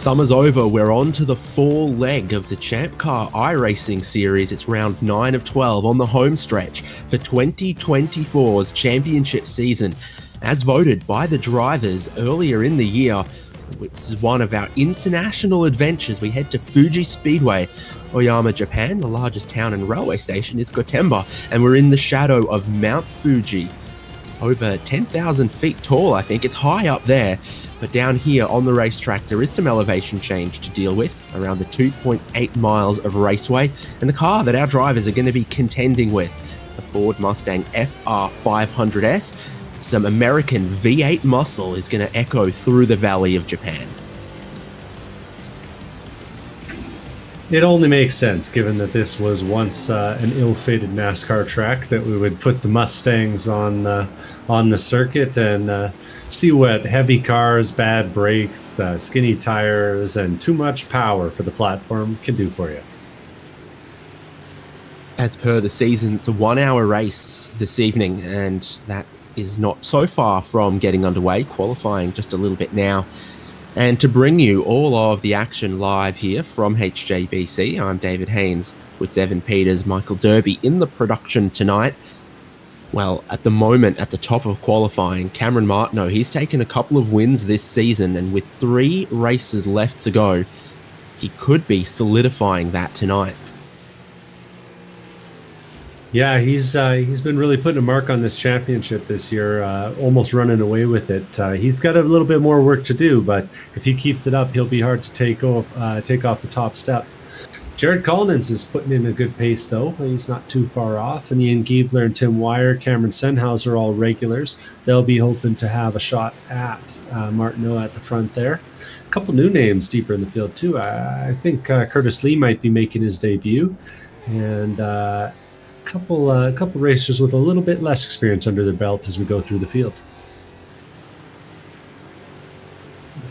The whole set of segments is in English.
Summer's over, we're on to the fall leg of the ChampCar iRacing series. It's round 9 of 12 on the home stretch for 2024's championship season. As voted by the drivers earlier in the year, this is one of our international adventures. We head to Fuji Speedway, Oyama, Japan. The largest town and railway station is Gotemba, and we're in the shadow of Mount Fuji. Over 10,000 feet tall, I think. It's high up there. But down here on the racetrack, there is some elevation change to deal with, around the 2.8 miles of raceway. And the car that our drivers are going to be contending with, the Ford Mustang FR500S, some American V8 muscle is going to echo through the Valley of Japan. It only makes sense, given that this was once an ill-fated NASCAR track, that we would put the Mustangs on the circuit and see what heavy cars, bad brakes, skinny tires, and too much power for the platform can do for you. As per the season, it's a 1-hour race this evening, and that is not so far from getting underway, qualifying just a little bit now. And to bring you all of the action live here from HJBC, I'm David Haynes with Devin Peters, Michael Derby in the production tonight. Well, at the moment, at the top of qualifying, Cameron Martineau, he's taken a couple of wins this season, and with 3 races left to go, he could be solidifying that tonight. Yeah, he's been really putting a mark on this championship this year, almost running away with it. He's got a little bit more work to do, but if he keeps it up, he'll be hard to take off the top step. Jared Collins is putting in a good pace, though. He's not too far off. And Ian Giebler and Tim Wire, Cameron Senhouse are all regulars. They'll be hoping to have a shot at Martineau at the front there. A couple new names deeper in the field, too. I think Curtis Lee might be making his debut. And a couple racers with a little bit less experience under their belt as we go through the field.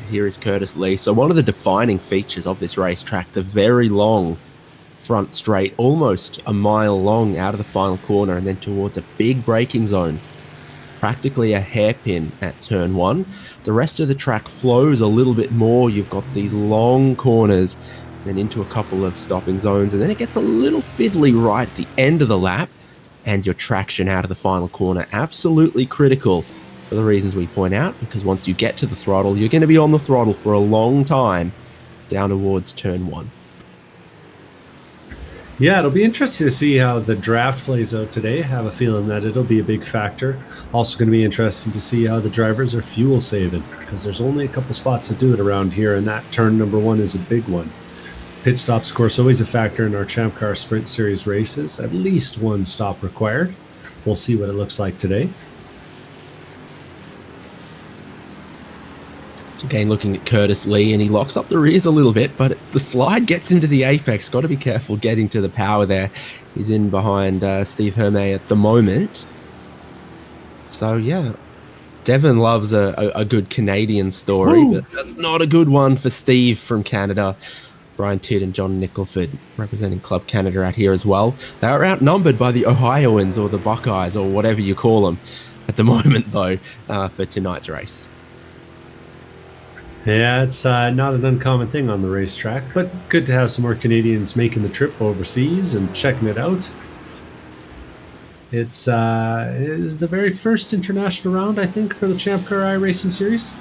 Here is Curtis Lee. So one of the defining features of this racetrack, the very long front straight, almost a mile long out of the final corner and then towards a big braking zone, practically a hairpin at turn 1. The rest of the track flows a little bit more. You've got these long corners, then into a couple of stopping zones, and then it gets a little fiddly right at the end of the lap, and your traction out of the final corner, absolutely critical for the reasons we point out, because once you get to the throttle, you're going to be on the throttle for a long time down towards turn 1. Yeah, it'll be interesting to see how the draft plays out today. I have a feeling that it'll be a big factor. Also going to be interesting to see how the drivers are fuel saving, because there's only a couple spots to do it around here, and that turn number 1 is a big one. Pit stops, of course, always a factor in our ChampCar Sprint Series races. At least one stop required. We'll see what it looks like today. So again, looking at Curtis Lee, and he locks up the rears a little bit, but the slide gets into the apex. Got to be careful getting to the power there. He's in behind Steve Hermé at the moment. So yeah, Devin loves a good Canadian story, but that's not a good one for Steve from Canada. Brian Tidd and John Nicholford representing Club Canada out here as well. They are outnumbered by the Ohioans or the Buckeyes or whatever you call them at the moment, though, for tonight's race. Yeah, it's not an uncommon thing on the racetrack, but good to have some more Canadians making the trip overseas and checking it out. It's the very first international round, I think, for the ChampCar iRacing series.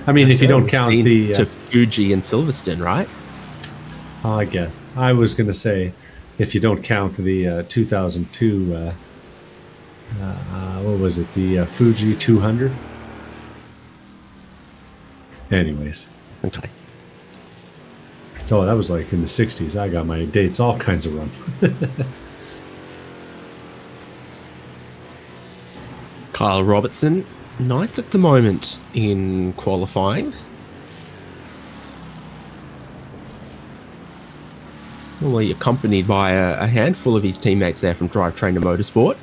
I mean, if you don't count the to Fuji and Silverstone, right? I guess I was going to say, if you don't count the 2002, what was it? The Fuji 200. Anyways, okay. Oh, that was like in the 60s. I got my dates all kinds of wrong. Kyle Robertson, 9th at the moment in qualifying. Normally accompanied by a handful of his teammates there from Drivetrain to Motorsport.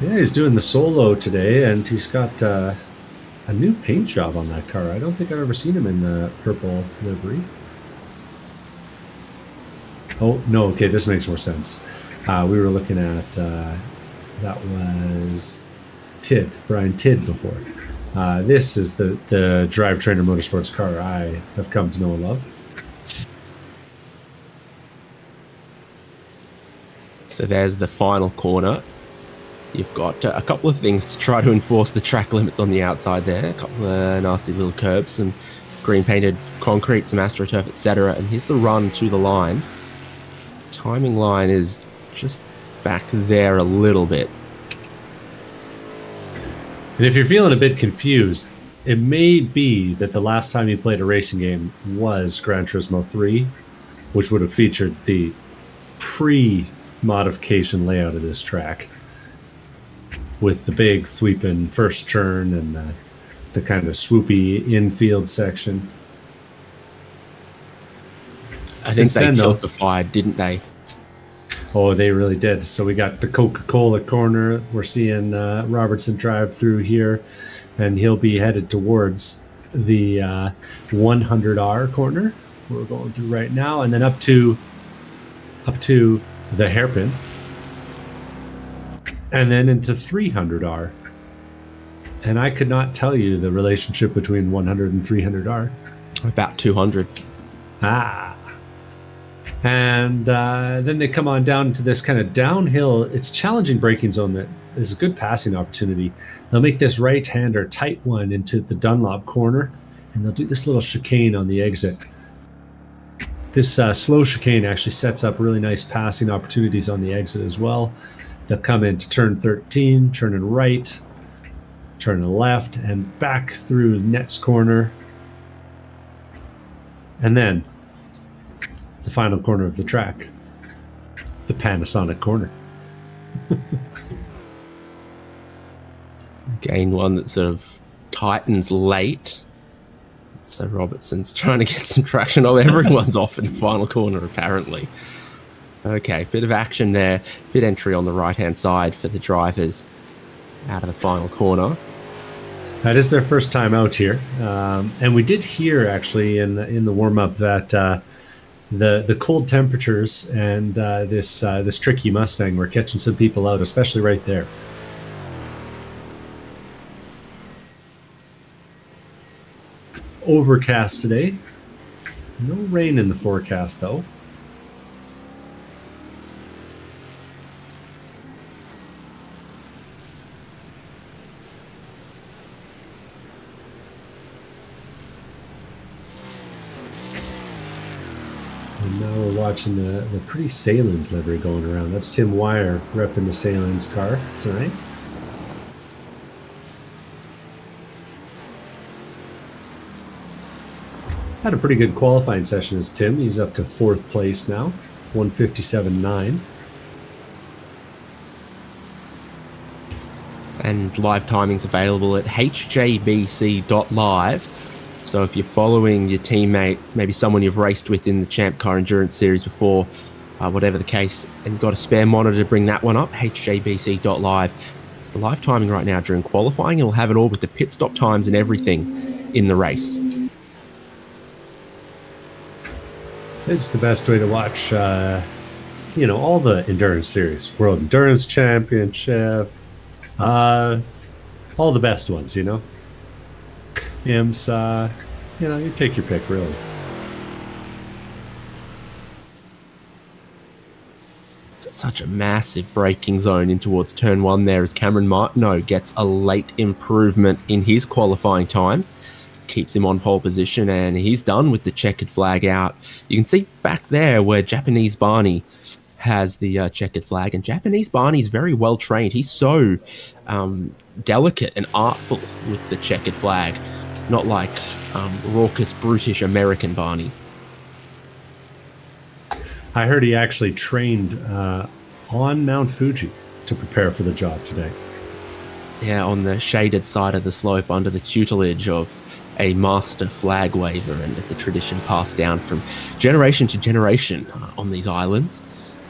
Yeah, he's doing the solo today, and he's got a new paint job on that car. I don't think I've ever seen him in the purple livery. Oh, no, okay, this makes more sense. We were looking at, that was Brian Tidd before. This is the Drive Trainer Motorsports car I have come to know and love. So there's the final corner. You've got a couple of things to try to enforce the track limits on the outside there. A couple of nasty little curbs, some green painted concrete, some AstroTurf, etc. And here's the run to the line. Timing line is just back there a little bit. And if you're feeling a bit confused, it may be that the last time you played a racing game was Gran Turismo 3, which would have featured the pre-modification layout of this track, with the big sweeping first turn and the kind of swoopy infield section. I think they tiltified, didn't they? Oh, they really did. So we got the Coca-Cola corner. We're seeing Robertson drive through here, and he'll be headed towards the 100R corner we're going through right now, and then up to the hairpin, and then into 300R. And I could not tell you the relationship between 100 and 300R. About 200. And then they come on down to this kind of downhill. It's challenging braking zone that is a good passing opportunity. They'll make this right-hander tight one into the Dunlop corner, and they'll do this little chicane on the exit. This slow chicane actually sets up really nice passing opportunities on the exit as well. They'll come into turn 13, turning right, turning left, and back through Nets corner. And then the final corner of the track, the Panasonic corner. Again, one that sort of tightens late. So Robertson's trying to get some traction. Oh, everyone's off in the final corner, apparently. Okay, bit of action there. Bit entry on the right-hand side for the drivers out of the final corner. That is their first time out here. And we did hear, actually, in the warm-up that the cold temperatures and this tricky Mustang were catching some people out, especially right there. Overcast today. No rain in the forecast, though. And now we're watching the pretty Salins livery going around. That's Tim Wire repping the Salins car tonight. Had a pretty good qualifying session as Tim. He's up to 4th place now, 157.9. And live timing's available at hjbc.live. So if you're following your teammate, maybe someone you've raced with in the ChampCar Endurance Series before, whatever the case, and got a spare monitor to bring that one up, hjbc.live. It's the live timing right now during qualifying, and we'll have it all with the pit stop times and everything in the race. It's the best way to watch, all the endurance series. World Endurance Championship, all the best ones, IMSA, you take your pick, really. Such a massive braking zone in towards turn 1 there as Cameron Martineau gets a late improvement in his qualifying time. Keeps him on pole position, and he's done with the checkered flag out. You can see back there where Japanese Barney has the checkered flag, and Japanese Barney's very well trained. He's so delicate and artful with the checkered flag, not like raucous, brutish American Barney. I heard he actually trained on Mount Fuji to prepare for the job today. Yeah, on the shaded side of the slope under the tutelage of a master flag waver, and it's a tradition passed down from generation to generation on these islands.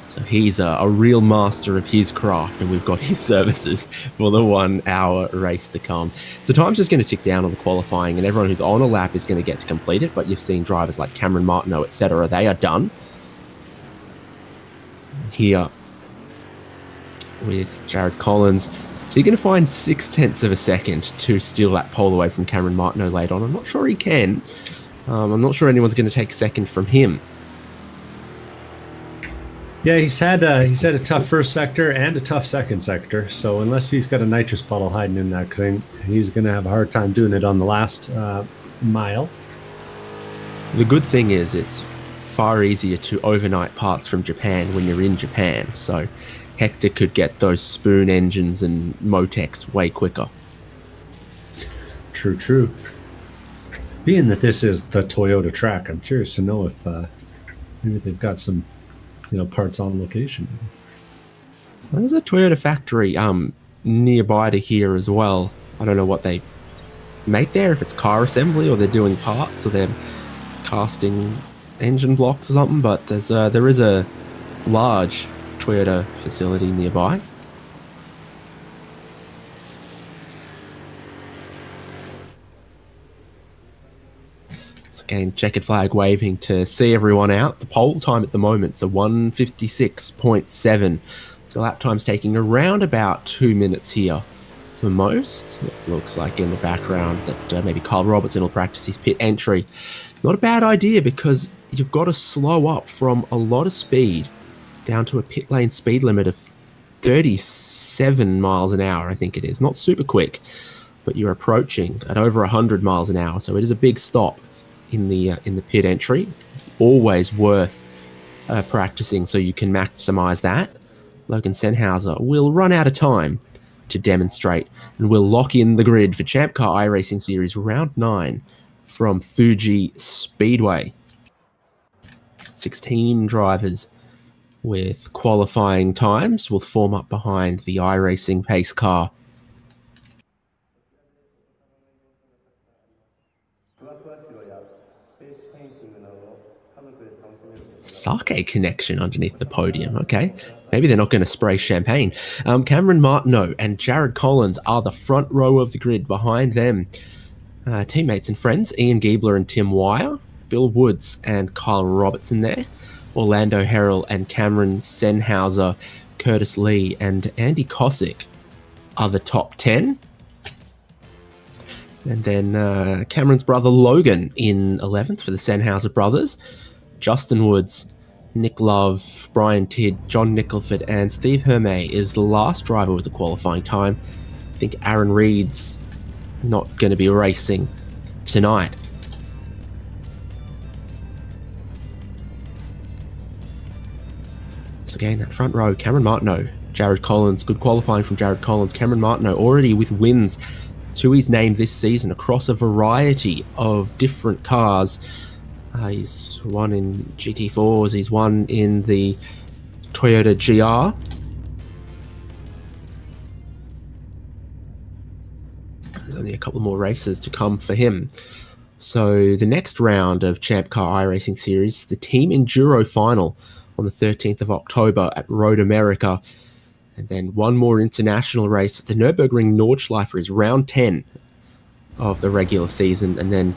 So he's a real master of his craft, and we've got his services for the 1 hour race to come. So time's just going to tick down on the qualifying, and everyone who's on a lap is going to get to complete it, but you've seen drivers like Cameron Martineau, etc. They are done. Here with Jared Collins So you're going to find 0.6 of a second to steal that pole away from Cameron Martineau late on. I'm not sure he can. I'm not sure anyone's going to take second from him. Yeah, he's had a tough first sector and a tough second sector. So unless he's got a nitrous puddle hiding in that thing, he's going to have a hard time doing it on the last mile. The good thing is it's far easier to overnight parts from Japan when you're in Japan. So Hector could get those spoon engines and Motex way quicker. True. Being that this is the Toyota track, I'm curious to know if maybe they've got some, parts on location. There's a Toyota factory nearby to here as well. I don't know what they make there, if it's car assembly or they're doing parts or they're casting engine blocks or something, but there is a large Toyota facility nearby. Again, checkered flag waving to see everyone out. The pole time at the moment is a 1:56.7. So lap time's taking around about 2 minutes here for most. It looks like in the background that maybe Kyle Robertson will practice his pit entry. Not a bad idea because you've got to slow up from a lot of speed down to a pit lane speed limit of 37 miles an hour, I think it is. Not super quick, but you're approaching at over 100 miles an hour. So it is a big stop in the pit entry. Always worth practicing so you can maximize that. Logan Sennhauser will run out of time to demonstrate and will lock in the grid for ChampCar iRacing Series Round 9 from Fuji Speedway. 16 drivers with qualifying times will form up behind the iRacing pace car. Sake connection underneath the podium. Okay, maybe they're not going to spray champagne. Cameron Martineau and Jared Collins are the front row of the grid. Behind them, teammates and friends Ian Giebler and Tim Wire, Bill Woods and Kyle Robertson there, Orlando Harrell and Cameron Sennhauser, Curtis Lee and Andy Kosick are the top 10. And then Cameron's brother Logan in 11th for the Sennhauser brothers. Justin Woods, Nick Love, Brian Tidd, John Nicholford, and Steve Hermé is the last driver with a qualifying time. I think Aaron Reed's not going to be racing tonight. So again, that front row, Cameron Martineau, Jared Collins, good qualifying from Jared Collins. Cameron Martineau already with wins to his name this season across a variety of different cars. He's won in GT4s, he's won in the Toyota GR. There's only a couple more races to come for him. So the next round of ChampCar iRacing Series, the Team Enduro Final on the 13th of October at Road America. And then one more international race at the Nürburgring Nordschleife is round 10 of the regular season, and then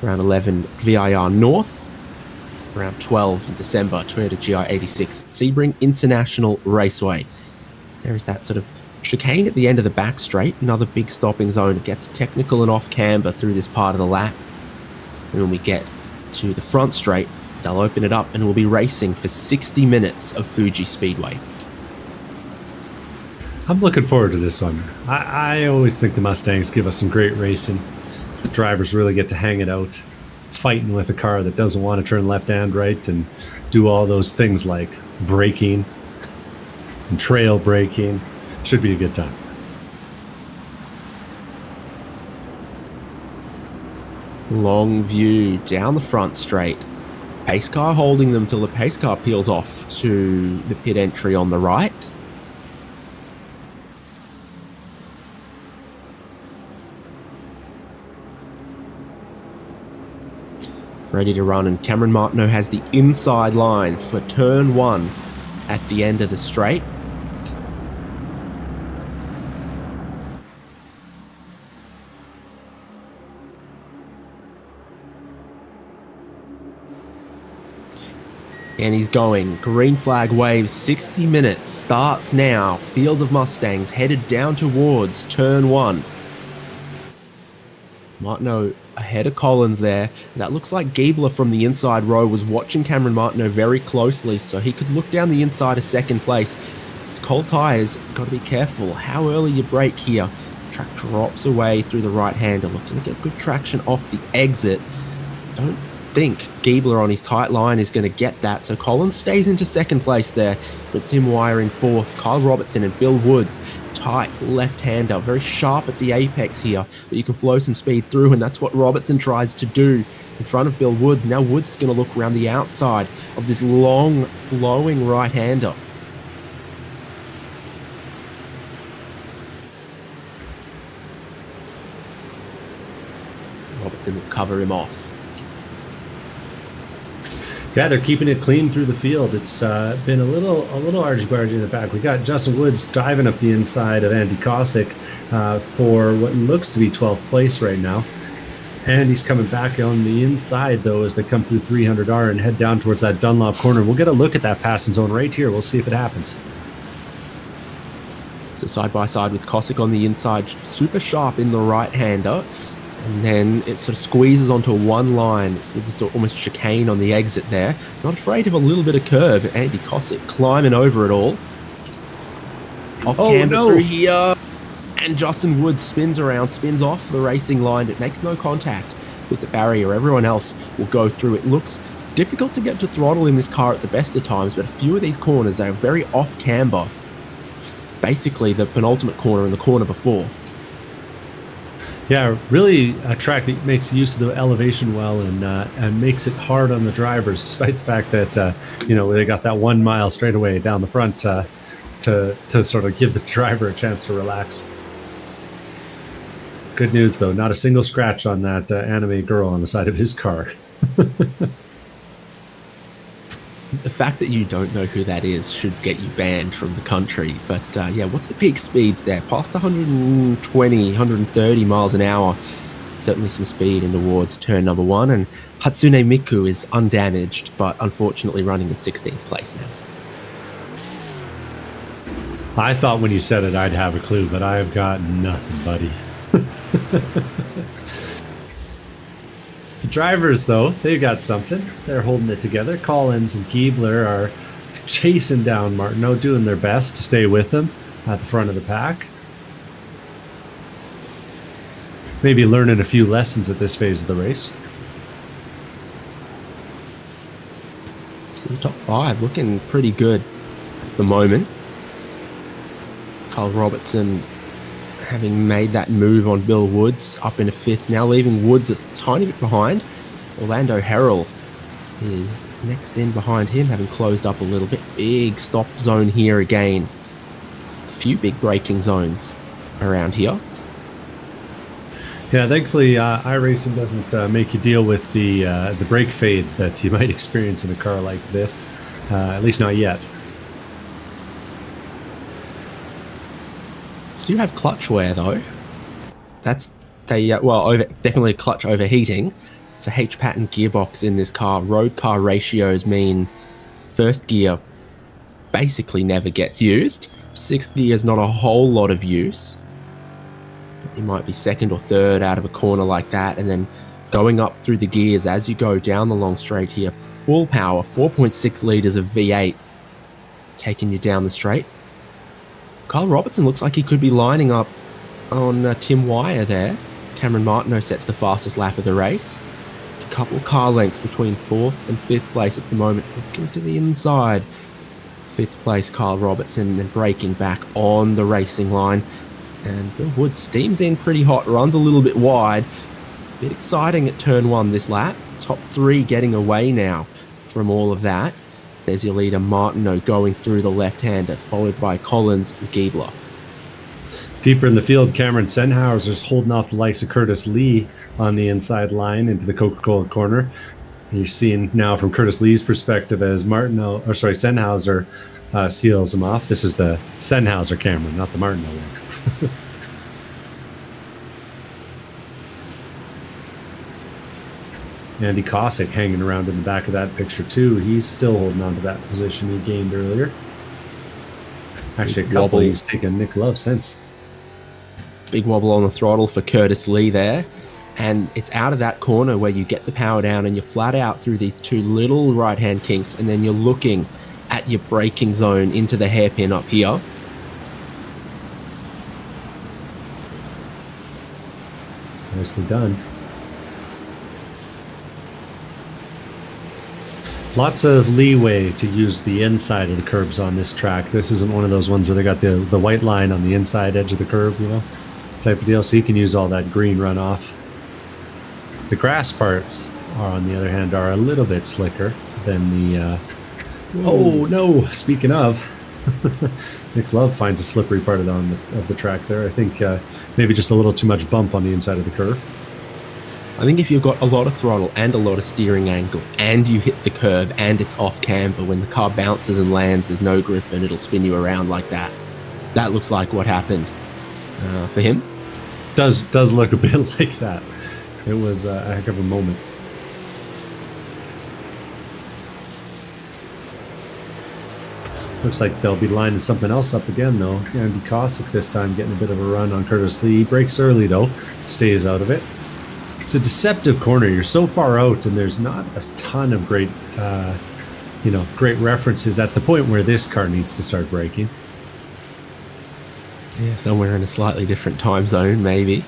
round 11 VIR North, round 12 in December, Toyota GR86 at Sebring International Raceway. There is that sort of chicane at the end of the back straight, another big stopping zone. It gets technical and off camber through this part of the lap. And when we get to the front straight, they'll open it up and we'll be racing for 60 minutes of Fuji Speedway. I'm looking forward to this one. I always think the Mustangs give us some great racing. The drivers really get to hang it out, fighting with a car that doesn't want to turn left and right and do all those things like braking and trail braking. Should be a good time. Long view down the front straight. Pace car holding them till the pace car peels off to the pit entry on the right. Ready to run, and Cameron Martineau has the inside line for turn 1 at the end of the straight. And he's going. Green flag waves, 60 minutes starts now. Field of Mustangs headed down towards turn 1. Martineau ahead of Collins there. That looks like Giebler from the inside row was watching Cameron Martineau very closely, so he could look down the inside of second place. It's cold tyres, got to be careful how early you brake here. Track drops away through the right-hander, looking to get good traction off the exit. Don't think Giebler on his tight line is going to get that, so Collins stays into second place there, but Tim Wire in fourth. Kyle Robertson and Bill Woods, tight left-hander, very sharp at the apex here, but you can flow some speed through, and that's what Robertson tries to do in front of Bill Woods. Now Woods is going to look around the outside of this long flowing right-hander. Robertson will cover him off. Yeah, they're keeping it clean through the field. It's been a little argy-bargy in the back. We got Justin Woods diving up the inside of Andy Kosick for what looks to be 12th place right now. And he's coming back on the inside, though, as they come through 300R and head down towards that Dunlop corner. We'll get a look at that passing zone right here. We'll see if it happens. So side by side with Kosick on the inside, super sharp in the right-hander. And then it sort of squeezes onto one line with this almost chicane on the exit there. Not afraid of a little bit of curb. Andy Kosick climbing over it all. Off camber through here. And Justin Woods spins around, spins off the racing line. It makes no contact with the barrier. Everyone else will go through. It looks difficult to get to throttle in this car at the best of times, but a few of these corners, they are very off camber. Basically the penultimate corner and the corner before. Yeah, really a track that makes use of the elevation well and makes it hard on the drivers, despite the fact that they got that 1 mile straight away down the front to sort of give the driver a chance to relax. Good news though, not a single scratch on that anime girl on the side of his car. The fact that you don't know who that is should get you banned from the country. But yeah, what's the peak speeds there? Past 120, 130 miles an hour. Certainly some speed in towards turn number 1. And Hatsune Miku is undamaged, but unfortunately running in 16th place now. I thought when you said it, I'd have a clue, but I've got nothing, buddy. The drivers, though, they've got something. They're holding it together. Collins and Giebler are chasing down Martineau, doing their best to stay with him at the front of the pack. Maybe learning a few lessons at this phase of the race. So the top 5 looking pretty good at the moment. Kyle Robertson having made that move on Bill Woods up into 5th, now leaving Woods a tiny bit behind. Orlando Harrell is next in behind him, having closed up a little bit. Big stop zone here again. A few big braking zones around here. Yeah, thankfully iRacing doesn't make you deal with the brake fade that you might experience in a car like this, at least not yet. Do have clutch wear though. That's definitely clutch overheating. It's a H pattern gearbox in this car. Road car ratios mean first gear basically never gets used. 6th gear is not a whole lot of use. You might be 2nd or 3rd out of a corner like that, and then going up through the gears as you go down the long straight here. Full power, 4.6 litres of V8 taking you down the straight. Kyle Robertson looks like he could be lining up on Tim Wire there. Cameron Martineau sets the fastest lap of the race. A couple car lengths between 4th and 5th place at the moment. Looking to the inside. 5th place Kyle Robertson, and braking back on the racing line. And Bill Woods steams in pretty hot, runs a little bit wide. Bit exciting at turn 1 this lap. Top 3 getting away now from all of that. There's your leader Martineau going through the left-hander, followed by Collins and Giebler. Deeper in the field, Cameron Sennhauser's holding off the likes of Curtis Lee on the inside line into the Coca-Cola corner. You're seeing now from Curtis Lee's perspective as Sennhauser seals him off. This is the Sennhauser Cameron, not the Martineau one. Andy Cossack hanging around in the back of that picture too. He's still holding on to that position he gained earlier. Actually, a couple he's taken Nick Love since. Big wobble on the throttle for Curtis Lee there. And it's out of that corner where you get the power down and you're flat out through these two little right-hand kinks, and then you're looking at your braking zone into the hairpin up here. Nicely done. Lots of leeway to use the inside of the curbs on this track. This isn't one of those ones where they got the white line on the inside edge of the curb, you know, type of deal. So you can use all that green runoff. The grass parts are, on the other hand, are a little bit slicker than the... oh, no! Speaking of, Nick Love finds a slippery part of the track there. I think maybe just a little too much bump on the inside of the curve. I think if you've got a lot of throttle and a lot of steering angle and you hit the curb and it's off camber, when the car bounces and lands, there's no grip and it'll spin you around like that. That looks like what happened for him. Does look a bit like that. It was a heck of a moment. Looks like they'll be lining something else up again, though. Andy Cossack this time getting a bit of a run on Curtis Lee. He breaks early, though. Stays out of it. It's a deceptive corner. You're so far out, and there's not a ton of great, great references at the point where this car needs to start braking. Yeah, somewhere in a slightly different time zone, maybe.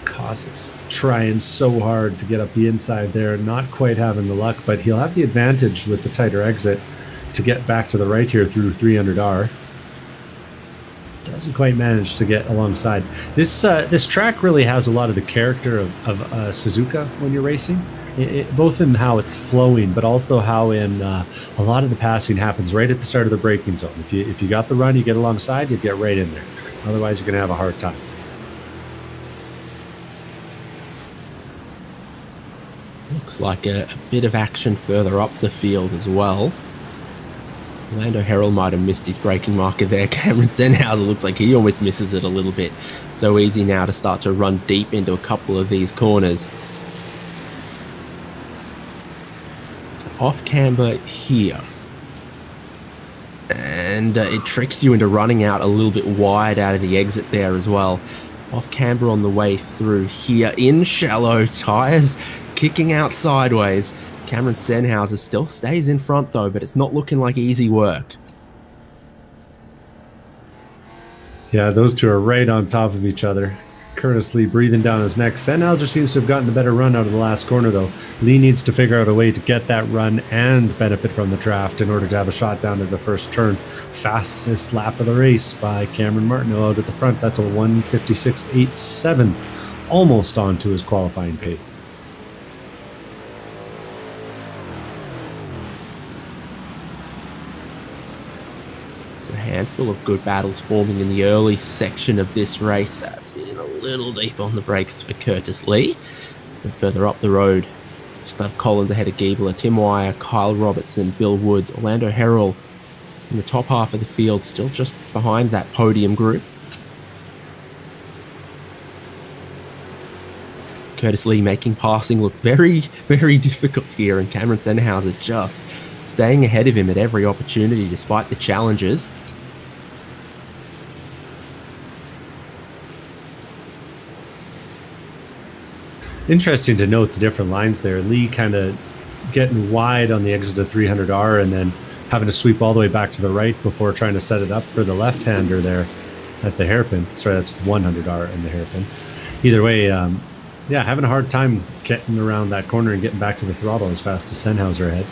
Cossack's trying so hard to get up the inside there, not quite having the luck, but he'll have the advantage with the tighter exit to get back to the right here through 300R. Doesn't quite manage to get alongside. This track really has a lot of the character of Suzuka when you're racing, both in how it's flowing, but also how in a lot of the passing happens right at the start of the braking zone. If you got the run, you get alongside, you get right in there. Otherwise, you're going to have a hard time. Looks like a bit of action further up the field as well. Lando Harrell might have missed his braking marker there. Cameron Sennhauser looks like he almost misses it a little bit. So easy now to start to run deep into a couple of these corners. So off camber here. And it tricks you into running out a little bit wide out of the exit there as well. Off camber on the way through here in shallow, tyres kicking out sideways. Cameron Sennhauser still stays in front though, but it's not looking like easy work. Yeah, those two are right on top of each other. Curtis Lee breathing down his neck. Sennhauser seems to have gotten the better run out of the last corner though. Lee needs to figure out a way to get that run and benefit from the draft in order to have a shot down to the first turn. Fastest lap of the race by Cameron Martineau out at the front. That's a 1:56.87, almost onto his qualifying pace. A handful of good battles forming in the early section of this race. That's in a little deep on the brakes for Curtis Lee. And further up the road, Gustav Collins ahead of Giebler, Tim Wire, Kyle Robertson, Bill Woods, Orlando Harrell in the top half of the field, still just behind that podium group. Curtis Lee making passing look very, very difficult here, and Cameron Sennhauser just staying ahead of him at every opportunity despite the challenges. Interesting to note the different lines there. Lee kind of getting wide on the exit of 300R and then having to sweep all the way back to the right before trying to set it up for the left-hander there at the hairpin. Sorry, that's 100R in the hairpin. Either way, yeah, having a hard time getting around that corner and getting back to the throttle as fast as Sennhauser ahead.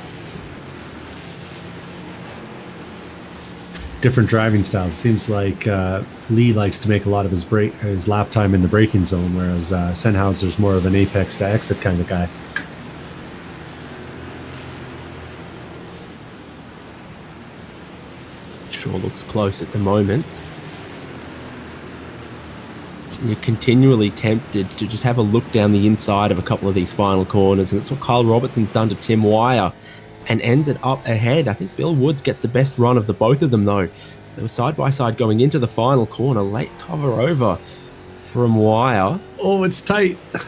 Different driving styles. It seems like Lee likes to make a lot of his lap time in the braking zone, whereas Sennhauser's more of an apex to exit kind of guy. Sure looks close at the moment. You're continually tempted to just have a look down the inside of a couple of these final corners, and that's what Kyle Robertson's done to Tim Wire and ended up ahead. I think Bill Woods gets the best run of the both of them though. They were side by side going into the final corner. Late cover over from Wire. Oh, it's tight. A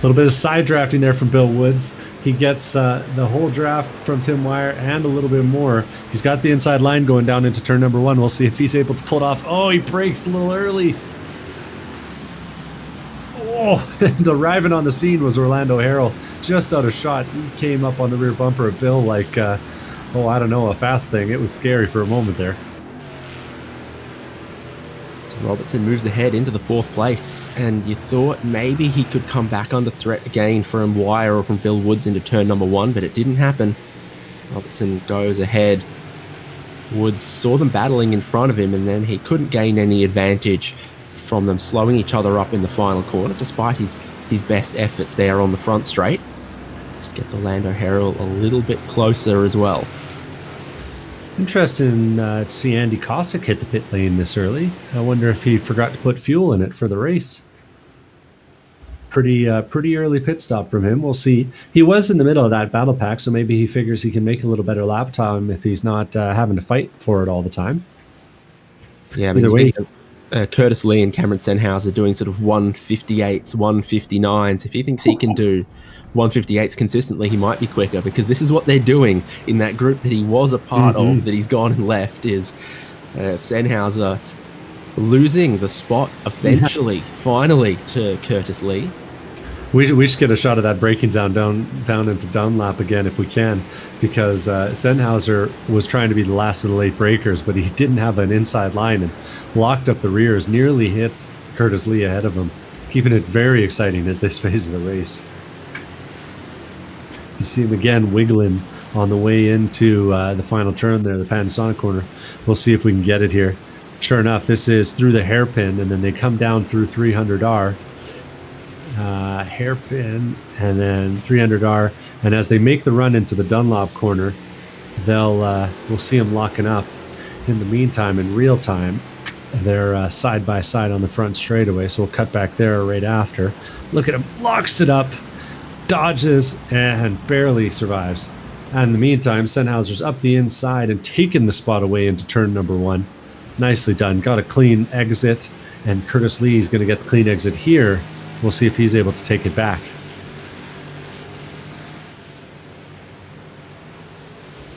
little bit of side drafting there from Bill Woods. He gets the whole draft from Tim Wire and a little bit more. He's got the inside line going down into turn number 1. We'll see if he's able to pull it off. Oh, he breaks a little early. Oh, and arriving on the scene was Orlando Harrell, just out of shot. He came up on the rear bumper of Bill like, I don't know, a fast thing. It was scary for a moment there. Robertson moves ahead into the 4th place, and you thought maybe he could come back under threat again from Wire or from Bill Woods into turn number 1, but it didn't happen. Robertson goes ahead. Woods saw them battling in front of him, and then he couldn't gain any advantage from them slowing each other up in the final corner, despite his best efforts there on the front straight. Just gets Orlando Harrell a little bit closer as well. Interesting to see Andy Cossack hit the pit lane this early. I wonder if he forgot to put fuel in it for the race. Pretty early pit stop from him. We'll see. He was in the middle of that battle pack, so maybe he figures he can make a little better lap time if he's not having to fight for it all the time. Yeah, I mean, either way. Curtis Lee and Cameron Senhauser doing sort of 158s, 159s. If he thinks he can do 158s consistently, he might be quicker, because this is what they're doing in that group that he was a part of, that he's gone and left, is Senhauser losing the spot eventually, finally, to Curtis Lee. We should get a shot of that braking down into Dunlap again if we can, because Senhauser was trying to be the last of the late breakers, but he didn't have an inside line and locked up the rears, nearly hits Curtis Lee ahead of him, keeping it very exciting at this phase of the race. You see him again wiggling on the way into the final turn there, the Panasonic corner. We'll see if we can get it here. Sure enough, this is through the hairpin, and then they come down through 300R. Hairpin, and then 300R. And as they make the run into the Dunlop corner, we'll see them locking up. In the meantime, in real time, they're side by side on the front straightaway, so we'll cut back there right after. Look at him, locks it up, dodges, and barely survives. And in the meantime, Senhauser's up the inside and taking the spot away into turn number 1. Nicely done. Got a clean exit, and Curtis Lee is going to get the clean exit here. We'll see if he's able to take it back.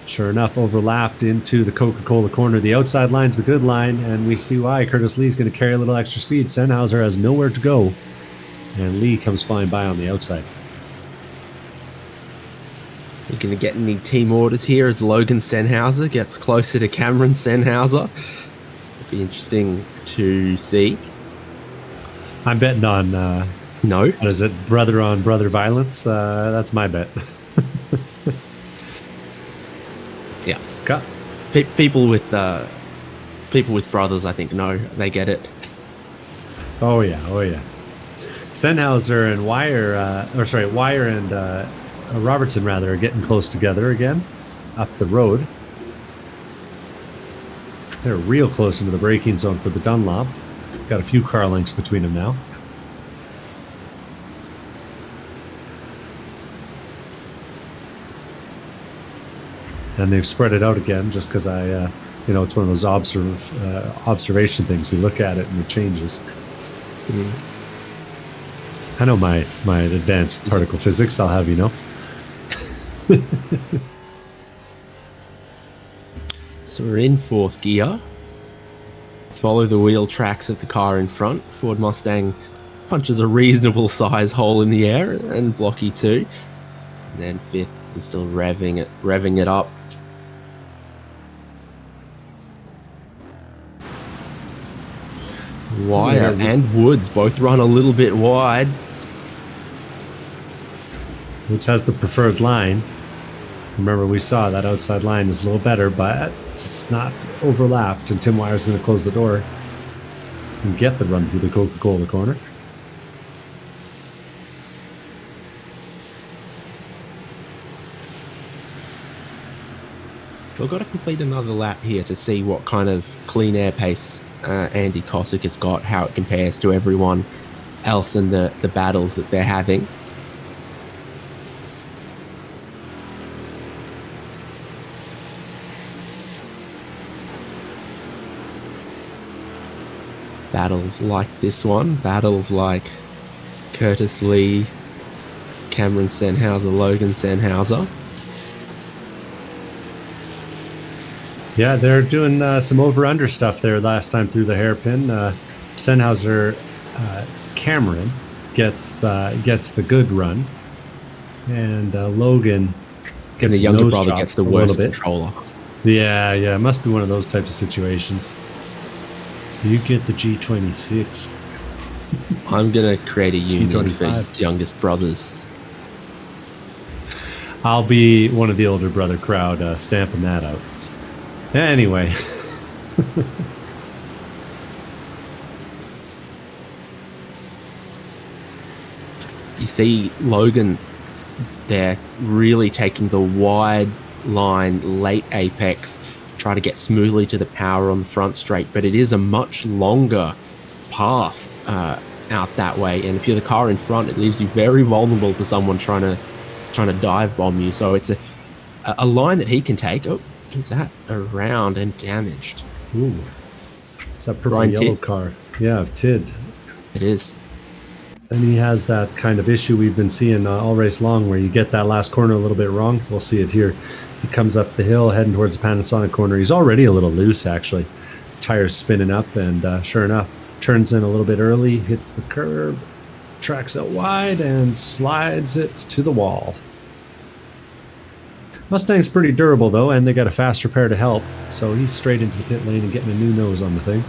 Sure enough, overlapped into the Coca-Cola corner. The outside line's the good line, and we see why. Curtis Lee's going to carry a little extra speed. Senhauser has nowhere to go, and Lee comes flying by on the outside. You're going to get any team orders here as Logan Senhauser gets closer to Cameron Senhauser. It'll be interesting to see. I'm betting on no. What is it? Brother on brother violence. That's my bet. Yeah. Okay. People with brothers, I think, no, they get it. Oh yeah. Senhauser and Wire and Robertson rather are getting close together again up the road. They're real close into the braking zone for the Dunlop. Got a few car lengths between them now. And they've spread it out again just because it's one of those observation things. You look at it and it changes. I know my advanced particle physics, I'll have you know. So we're in 4th gear. Follow the wheel tracks of the car in front. Ford Mustang punches a reasonable size hole in the air, and Blocky too. And then 5th and still revving it up. Wire and Woods both run a little bit wide. Woods has the preferred line. Remember, we saw that outside line is a little better, but it's not overlapped, and Tim Wire's going to close the door and get the run through the Coca-Cola corner. Still got to complete another lap here to see what kind of clean air pace Andy Cossack has got, how it compares to everyone else in the battles that they're having. Battles like this one, battles like Curtis Lee, Cameron Sennhauser, Logan Sennhauser. Yeah, they're doing some over-under stuff there last time through the hairpin. Sennhauser, Cameron gets the good run, and Logan gets And the younger nose brother chopped gets the a little worst bit. controller. Yeah, it must be one of those types of situations. You get the G26. I'm going to create a union for G25. youngest brothers. I'll be one of the older brother crowd stamping that out. Anyway. You see Logan there really taking the wide line late apex, try to get smoothly to the power on the front straight, but it is a much longer path out that way, and if you're the car in front, it leaves you very vulnerable to someone trying to dive bomb you. So it's a line that he can take. Oh, is that around and damaged? Ooh, it's a purple Ryan yellow Tidd. car. Yeah, of Tidd. It is. And he has that kind of issue we've been seeing all race long, where you get that last corner a little bit wrong. We'll see it here. He comes up the hill, heading towards the Panasonic corner. He's already a little loose, actually. Tires spinning up, and sure enough, turns in a little bit early, hits the curb, tracks out wide, and slides it to the wall. Mustang's pretty durable, though, and they got a fast repair to help, so he's straight into the pit lane and getting a new nose on the thing.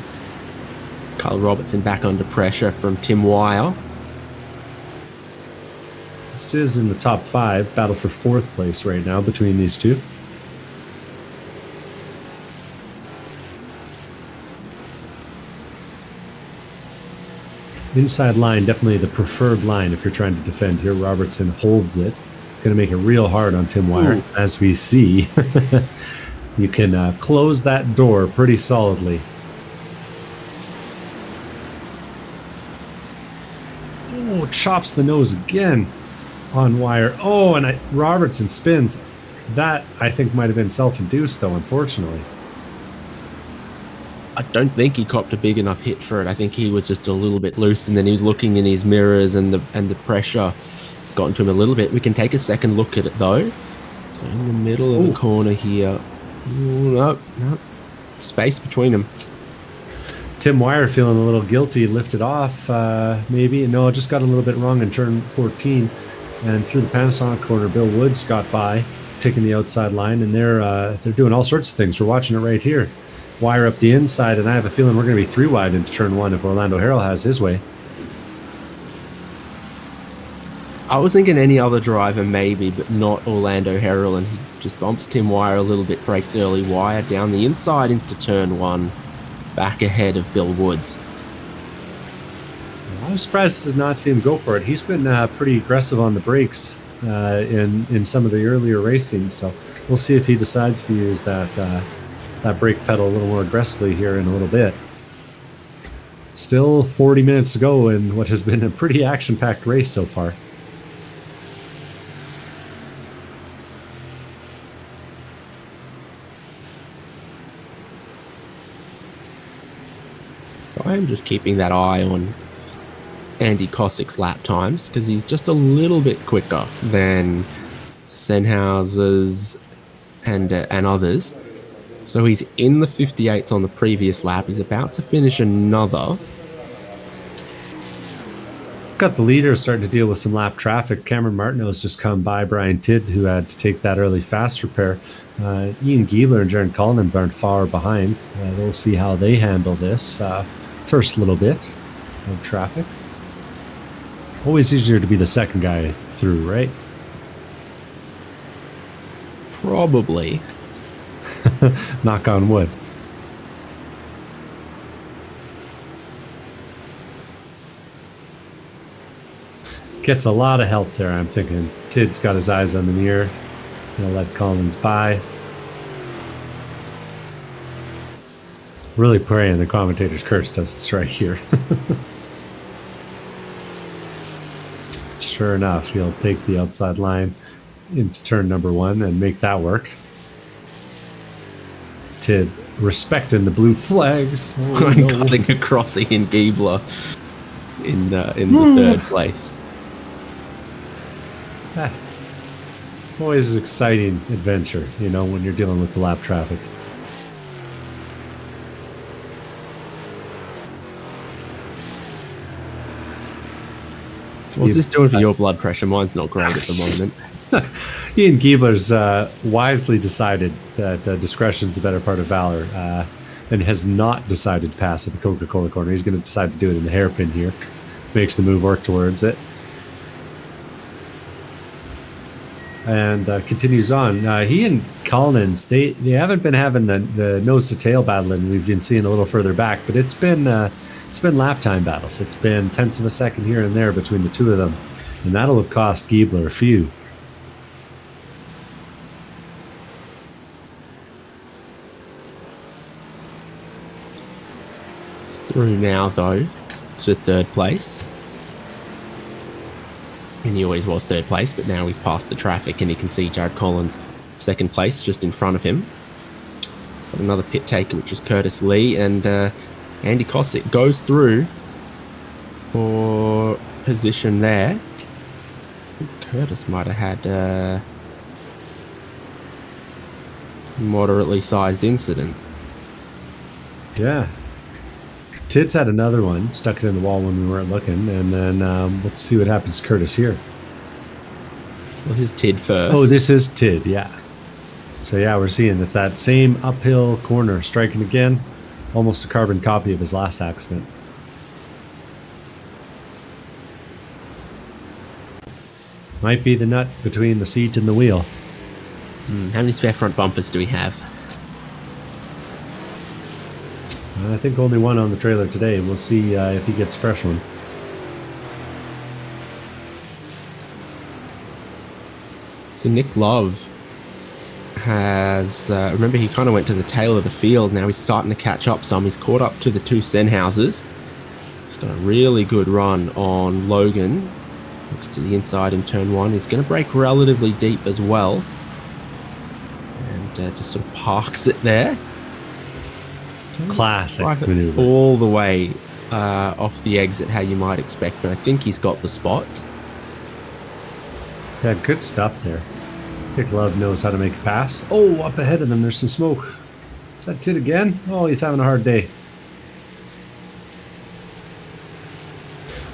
Kyle Robertson back under pressure from Tim Wire. This is in the top 5, battle for 4th place right now between these two. Inside line, definitely the preferred line if you're trying to defend here. Robertson holds it. Going to make it real hard on Tim Wire. Ooh. As we see, you can close that door pretty solidly. Oh, chops the nose again on Wire. Oh, and Robertson spins. That, I think, might have been self-induced, though, unfortunately. I don't think he copped a big enough hit for it. I think he was just a little bit loose, and then he was looking in his mirrors, and the pressure has gotten to him a little bit. We can take a second look at it, though. So in the middle of the corner here. Ooh, no. Space between them. Tim Wire feeling a little guilty, lifted off, maybe. No, just got a little bit wrong in turn 14. And through the Panasonic corner, Bill Woods got by, taking the outside line, and they're doing all sorts of things. We're watching it right here. Wire up the inside, and I have a feeling we're going to be 3 wide into turn 1 if Orlando Harrell has his way. I was thinking any other driver maybe, but not Orlando Harrell, and he just bumps Tim Wire a little bit, breaks early. Wire down the inside into turn 1, back ahead of Bill Woods. I'm surprised to not see him go for it. He's been pretty aggressive on the brakes in some of the earlier racing, so we'll see if he decides to use that brake pedal a little more aggressively here in a little bit. Still 40 minutes to go in what has been a pretty action-packed race so far. So I am just keeping that eye on Andy Kossik's lap times, because he's just a little bit quicker than Sennhauser's and others. So he's in the 58s on the previous lap. He's about to finish another. Got the leader starting to deal with some lap traffic. Cameron Martineau's just come by Brian Tidd, who had to take that early fast repair. Ian Giebler and Jaron Collins aren't far behind. We'll see how they handle this first little bit of traffic. Always easier to be the second guy through, right? Probably. Knock on wood. Gets a lot of help there, I'm thinking. Tidd's got his eyes on the mirror. He'll let Collins by. Really praying the commentator's curse doesn't strike here. Sure enough, he'll take the outside line into turn number 1 and make that work. Tid respecting the blue flags. Oh, I'm no. cutting across Ian Giebler in the third place. Always an exciting adventure, you know, when you're dealing with the lap traffic. What's this doing for your blood pressure? Mine's not great at the moment. Ian Giebler's wisely decided that discretion is the better part of valor, and has not decided to pass at the Coca-Cola corner. He's going to decide to do it in the hairpin here. Makes the move work towards it. And continues on. He and Collins, they haven't been having the nose to tail battling we've been seeing a little further back, but it's been lap time battles. It's been tenths of a second here and there between the two of them, and that'll have cost Giebler a few. It's through now though to third place. And he always was third place, but now he's past the traffic and he can see Jared Collins second place just in front of him. Got another pit taker, which is Curtis Lee, and Andy Kosick goes through for position there. I think Curtis might have had a moderately sized incident. Yeah. Tid's had another one, stuck it in the wall when we weren't looking, and then let's see what happens to Curtis here. Well, this is Tid first. Oh, this is Tid, yeah. So yeah, we're seeing it's that same uphill corner, striking again, almost a carbon copy of his last accident. Might be the nut between the seat and the wheel. How many spare front bumpers do we have? I think only one on the trailer today. We'll see if he gets a fresh one. So Nick Love has, remember he kind of went to the tail of the field. Now he's starting to catch up some. He's caught up to the two Sennhausers. He's got a really good run on Logan. Looks to the inside in turn one. He's going to brake relatively deep as well. And just sort of parks it there. Classic maneuver. All the way off the exit, how you might expect, but I think he's got the spot. Yeah, good stuff there. Nick Love knows how to make a pass. Oh, up ahead of them, there's some smoke. Is that Tid again? Oh, he's having a hard day.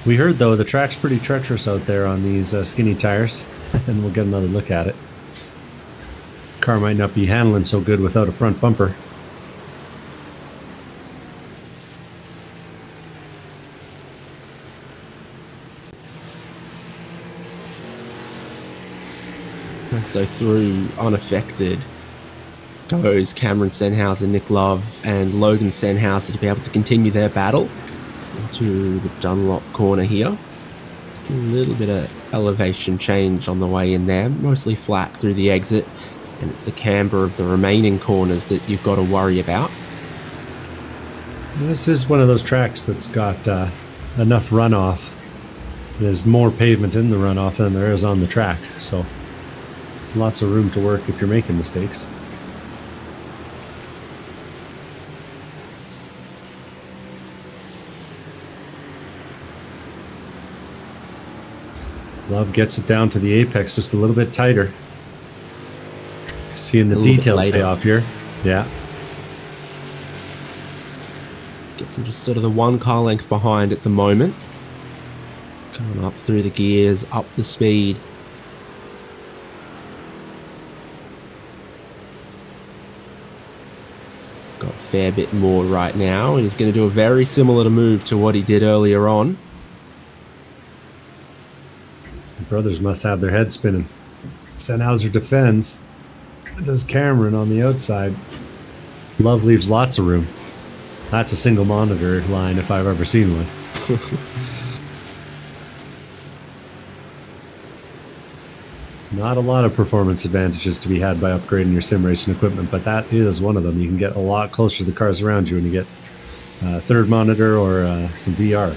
We heard, though, the track's pretty treacherous out there on these skinny tires, and we'll get another look at it. Car might not be handling so good without a front bumper. And so through unaffected goes Cameron Sennhauser, Nick Love, and Logan Sennhauser to be able to continue their battle into the Dunlop corner here. Just a little bit of elevation change on the way in there, mostly flat through the exit, and it's the camber of the remaining corners that you've got to worry about. This is one of those tracks that's got enough runoff. There's more pavement in the runoff than there is on the track, so lots of room to work if you're making mistakes. Love gets it down to the apex just a little bit tighter. Seeing the details pay off here. Yeah. Gets him just sort of the one car length behind at the moment. Going up through the gears, up the speed. Got a fair bit more right now, and he's going to do a very similar move to what he did earlier on. The brothers must have their heads spinning. Sennhauser defends. Does Cameron on the outside. Love leaves lots of room. That's a single monitor line if I've ever seen one. Not a lot of performance advantages to be had by upgrading your sim racing equipment, but that is one of them. You can get a lot closer to the cars around you when you get a third monitor or some VR.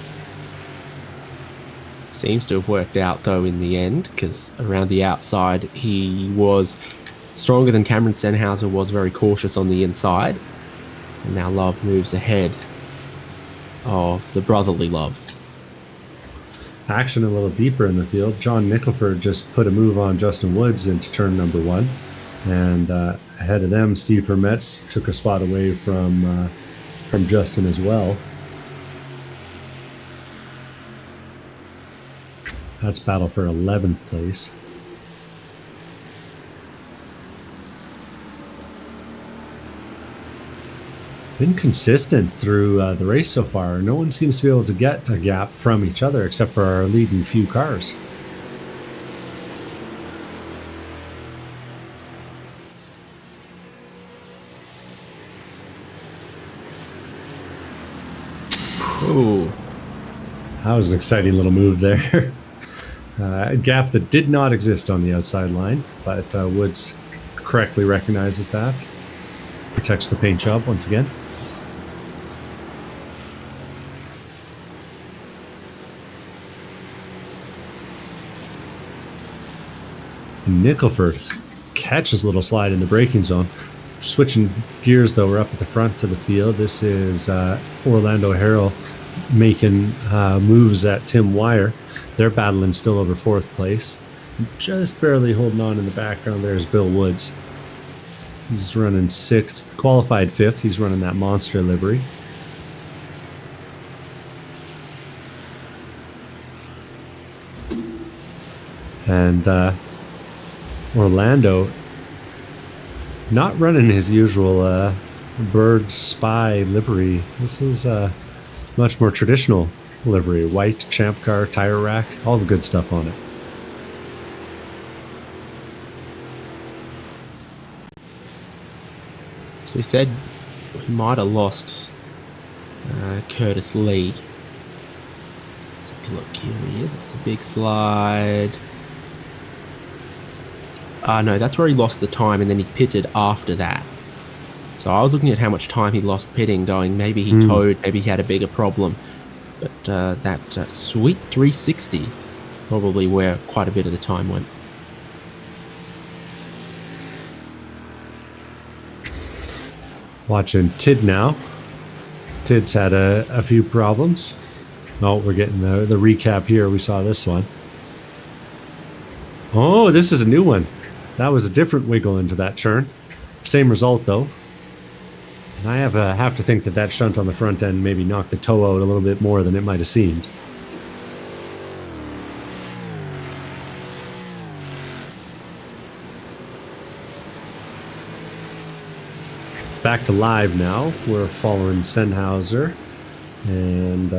Seems to have worked out though in the end, because around the outside he was Stronger than Cameron Sennhauser was, very cautious on the inside. And now Love moves ahead of the brotherly Love. Action a little deeper in the field. John Nicholford just put a move on Justin Woods into turn number 1. And ahead of them, Steve Hermetz took a spot away from Justin as well. That's battle for 11th place. Been consistent through the race so far. No one seems to be able to get a gap from each other except for our leading few cars. Ooh. That was an exciting little move there. A gap that did not exist on the outside line, but Woods correctly recognizes that. Protects the paint job once again. Nicholford catches a little slide in the braking zone. Switching gears, though, we're up at the front of the field. This is Orlando Harrell making moves at Tim Wire. They're battling still over 4th place. Just barely holding on in the background there is Bill Woods. He's running 6th, qualified 5th. He's running that monster livery. And Orlando not running his usual bird spy livery. This is a much more traditional livery. White, ChampCar, tire rack, all the good stuff on it. So we said we might have lost Curtis Lee. Let's take a look. Here he is. It's a big slide. No, that's where he lost the time, and then he pitted after that. So I was looking at how much time he lost pitting, going maybe he towed, maybe he had a bigger problem. But that sweet 360, probably where quite a bit of the time went. Watching Tid now. Tid's had a few problems. Oh, we're getting the recap here. We saw this one. Oh, this is a new one. That was a different wiggle into that turn. Same result, though. And I have to think that shunt on the front end maybe knocked the toe out a little bit more than it might have seemed. Back to live now. We're following Sennhauser and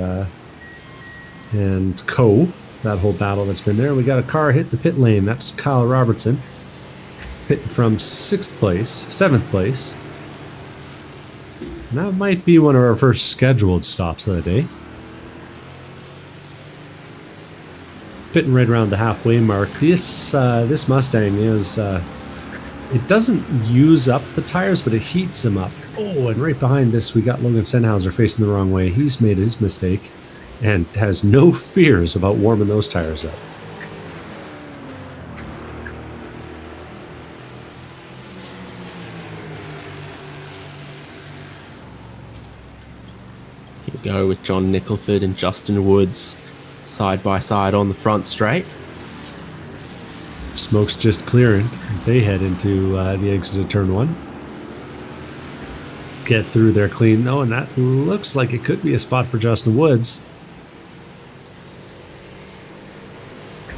Co. That whole battle that's been there. We got a car hit the pit lane. That's Kyle Robertson. Pitting from 7th place. And that might be one of our first scheduled stops of the day. Pitting right around the halfway mark. This Mustang is, it doesn't use up the tires, but it heats them up. Oh, and right behind this, we got Logan Sennhauser facing the wrong way. He's made his mistake and has no fears about warming those tires up. Here we go with John Nicholford and Justin Woods side by side on the front straight. Smoke's just clearing as they head into the exit of turn 1. Get through there clean. Oh, and that looks like it could be a spot for Justin Woods.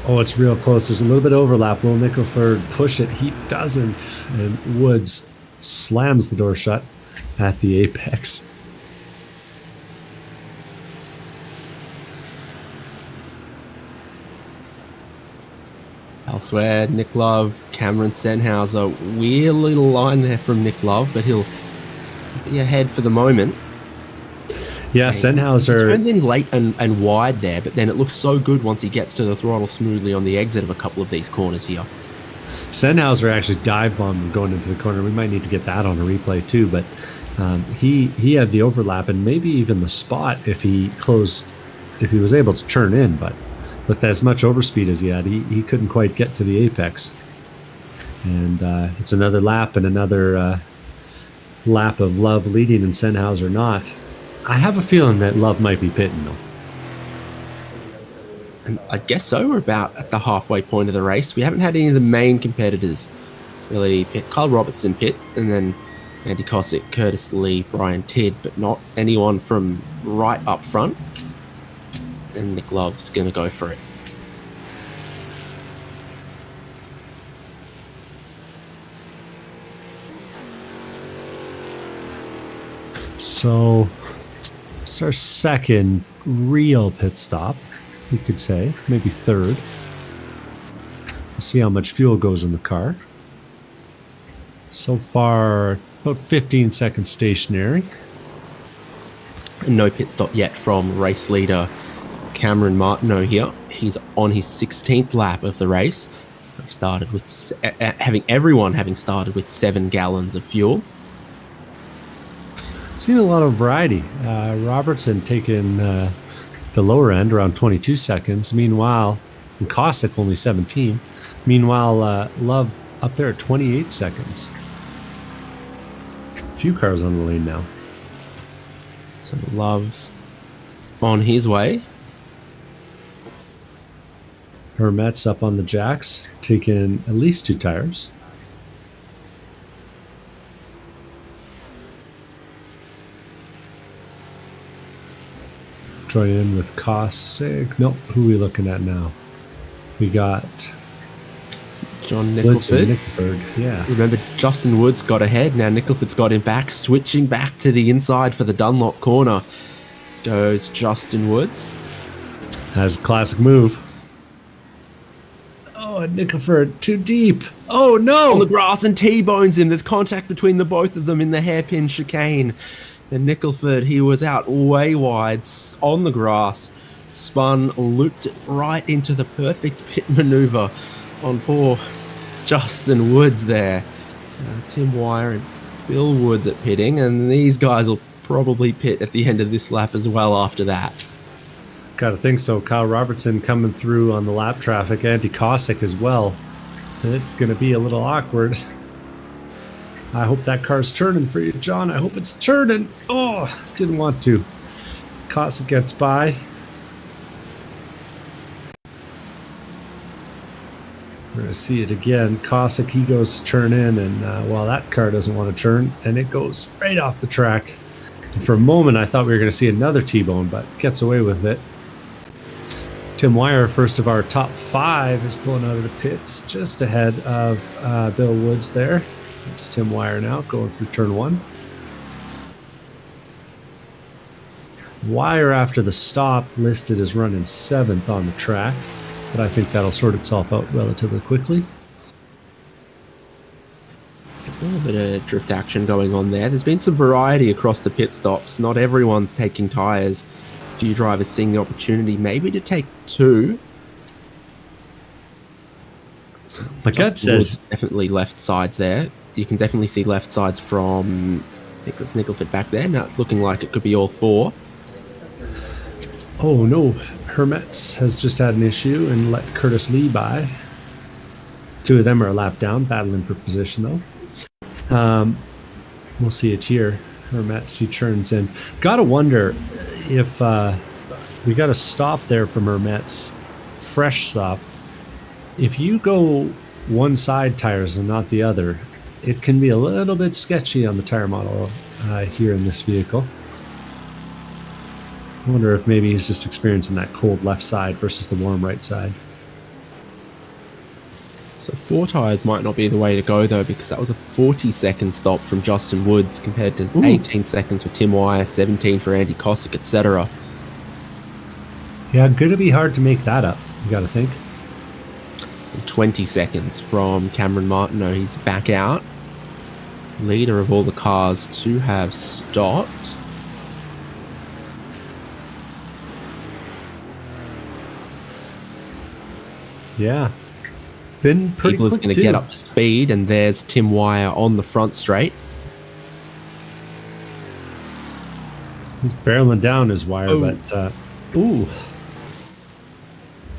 Oh, it's real close. There's a little bit of overlap. Will Nicholford push it? He doesn't. And Woods slams the door shut at the apex. Elsewhere, Nick Love, Cameron Sennhauser. Weird little line there from Nick Love, but he'll be ahead for the moment. Yeah, Sennhauser turns in late and wide there, but then it looks so good once he gets to the throttle smoothly on the exit of a couple of these corners here. Sennhauser actually dive bombed going into the corner. We might need to get that on a replay too, but he had the overlap and maybe even the spot if he was able to turn in, but with as much overspeed as he had, he couldn't quite get to the apex. And it's another lap and another lap of Love leading and Sennhauser not. I have a feeling that Love might be pitting though. And I guess so. We're about at the halfway point of the race. We haven't had any of the main competitors really pit. Kyle Robertson pit, and then Andy Cossack, Curtis Lee, Brian Tidd, but not anyone from right up front. And Nick Love's going to go for it. So it's our second real pit stop, you could say, maybe third. We'll see how much fuel goes in the car. So far, about 15 seconds stationary. And no pit stop yet from race leader Cameron Martineau here. He's on his 16th lap of the race. He started with having started with 7 gallons of fuel. Seen a lot of variety. Robertson taking the lower end around 22 seconds. Meanwhile, and Cossack only 17. Meanwhile, Love up there at 28 seconds. A few cars on the lane now. So Love's on his way. Hermet's up on the jacks, taking at least 2 tires. Join in with Cossack. Nope, who are we looking at now? We got John Nicholford. Yeah. Remember, Justin Woods got ahead. Now Nicholford's got him back, switching back to the inside for the Dunlop corner. Goes Justin Woods. Has a classic move. Oh, and Nicholford too deep. Oh no! On the grass and T-bones him. There's contact between the both of them in the hairpin chicane. And Nicholford, he was out way wide on the grass, spun, looped it right into the perfect pit maneuver on poor Justin Woods there. Tim Wire and Bill Woods at pitting, and these guys will probably pit at the end of this lap as well after that. Gotta think so. Kyle Robertson coming through on the lap traffic, Andy Cossack as well. And it's gonna be a little awkward. I hope that car's turning for you, John. I hope it's turning. Oh, didn't want to. Cossack gets by. We're going to see it again. Cossack, he goes to turn in, and well, that car doesn't want to turn, and it goes right off the track. And for a moment, I thought we were going to see another T-bone, but gets away with it. Tim Wire, first of our top 5, is pulling out of the pits just ahead of Bill Woods there. It's Tim Wire now going through turn 1. Wire after the stop listed as running 7th on the track, but I think that'll sort itself out relatively quickly. There's a little bit of drift action going on there. There's been some variety across the pit stops. Not everyone's taking tyres. A few drivers seeing the opportunity maybe to take 2. My gut says definitely left sides there. You can definitely see left sides from Nicholford back there. Now it's looking like it could be all 4. Oh no, Hermetz has just had an issue and let Curtis Lee by. 2 of them are a lap down, battling for position though. We'll see it here. Hermetz, he turns in. Gotta wonder if we got a stop there from Hermetz, fresh stop. If you go one side tires and not the other, it can be a little bit sketchy on the tire model here in this vehicle. I wonder if maybe he's just experiencing that cold left side versus the warm right side. So 4 tyres might not be the way to go though, because that was a 40-second stop from Justin Woods compared to 18 seconds for Tim Wire, 17 for Andy Cossack, etc. Yeah, gonna be hard to make that up, you gotta think. 20 seconds from Cameron Martineau. He's back out. Leader of all the cars to have stopped. Yeah. Been pretty People's quick going to get up to speed, and there's Tim Wire on the front straight. He's barreling down his Wire, but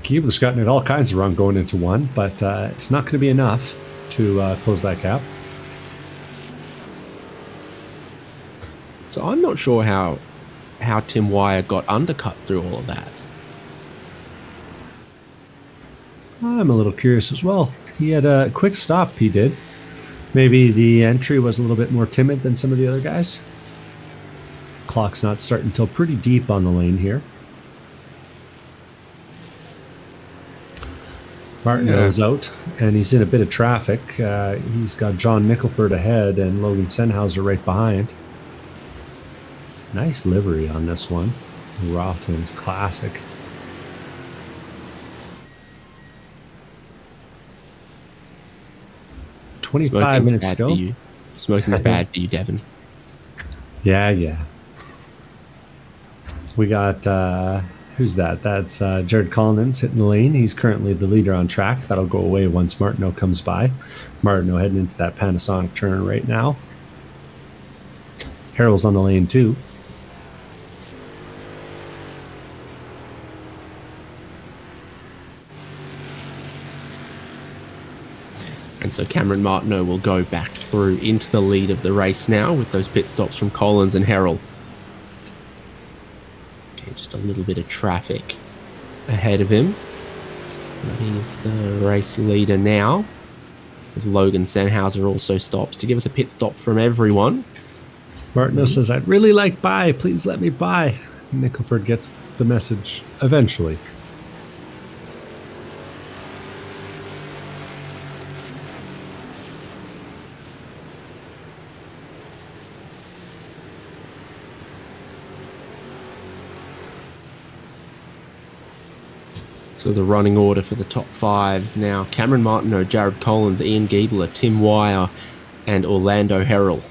Keebler's gotten it all kinds of wrong going into 1, but it's not going to be enough. to close that gap. So I'm not sure how Tim Wire got undercut through all of that. I'm a little curious as well. He had a quick stop, he did. Maybe the entry was a little bit more timid than some of the other guys. Clock's not starting until pretty deep on the lane here. Martineau's out, and he's in a bit of traffic. He's got John Nicholford ahead and Logan Senhauser right behind. Nice livery on this one. Rothman's classic. Smoking's minutes bad to go. for you. Smoking's bad for you, Devin. Yeah. We got, who's that? That's Jared Collins hitting the lane. He's currently the leader on track. That'll go away once Martineau comes by. Martineau heading into that Panasonic turn right now. Harrell's on the lane too. And so Cameron Martineau will go back through into the lead of the race now with those pit stops from Collins and Harrell. Okay, just a little bit of traffic ahead of him. But he's the race leader now. As Logan Senhauser also stops to give us a pit stop from everyone. Martineau says, I'd really like by. Please let me by. Nicholford gets the message eventually. So the running order for the top fives now: Cameron Martineau, Jared Collins, Ian Giebler, Tim Wire, and Orlando Harrell.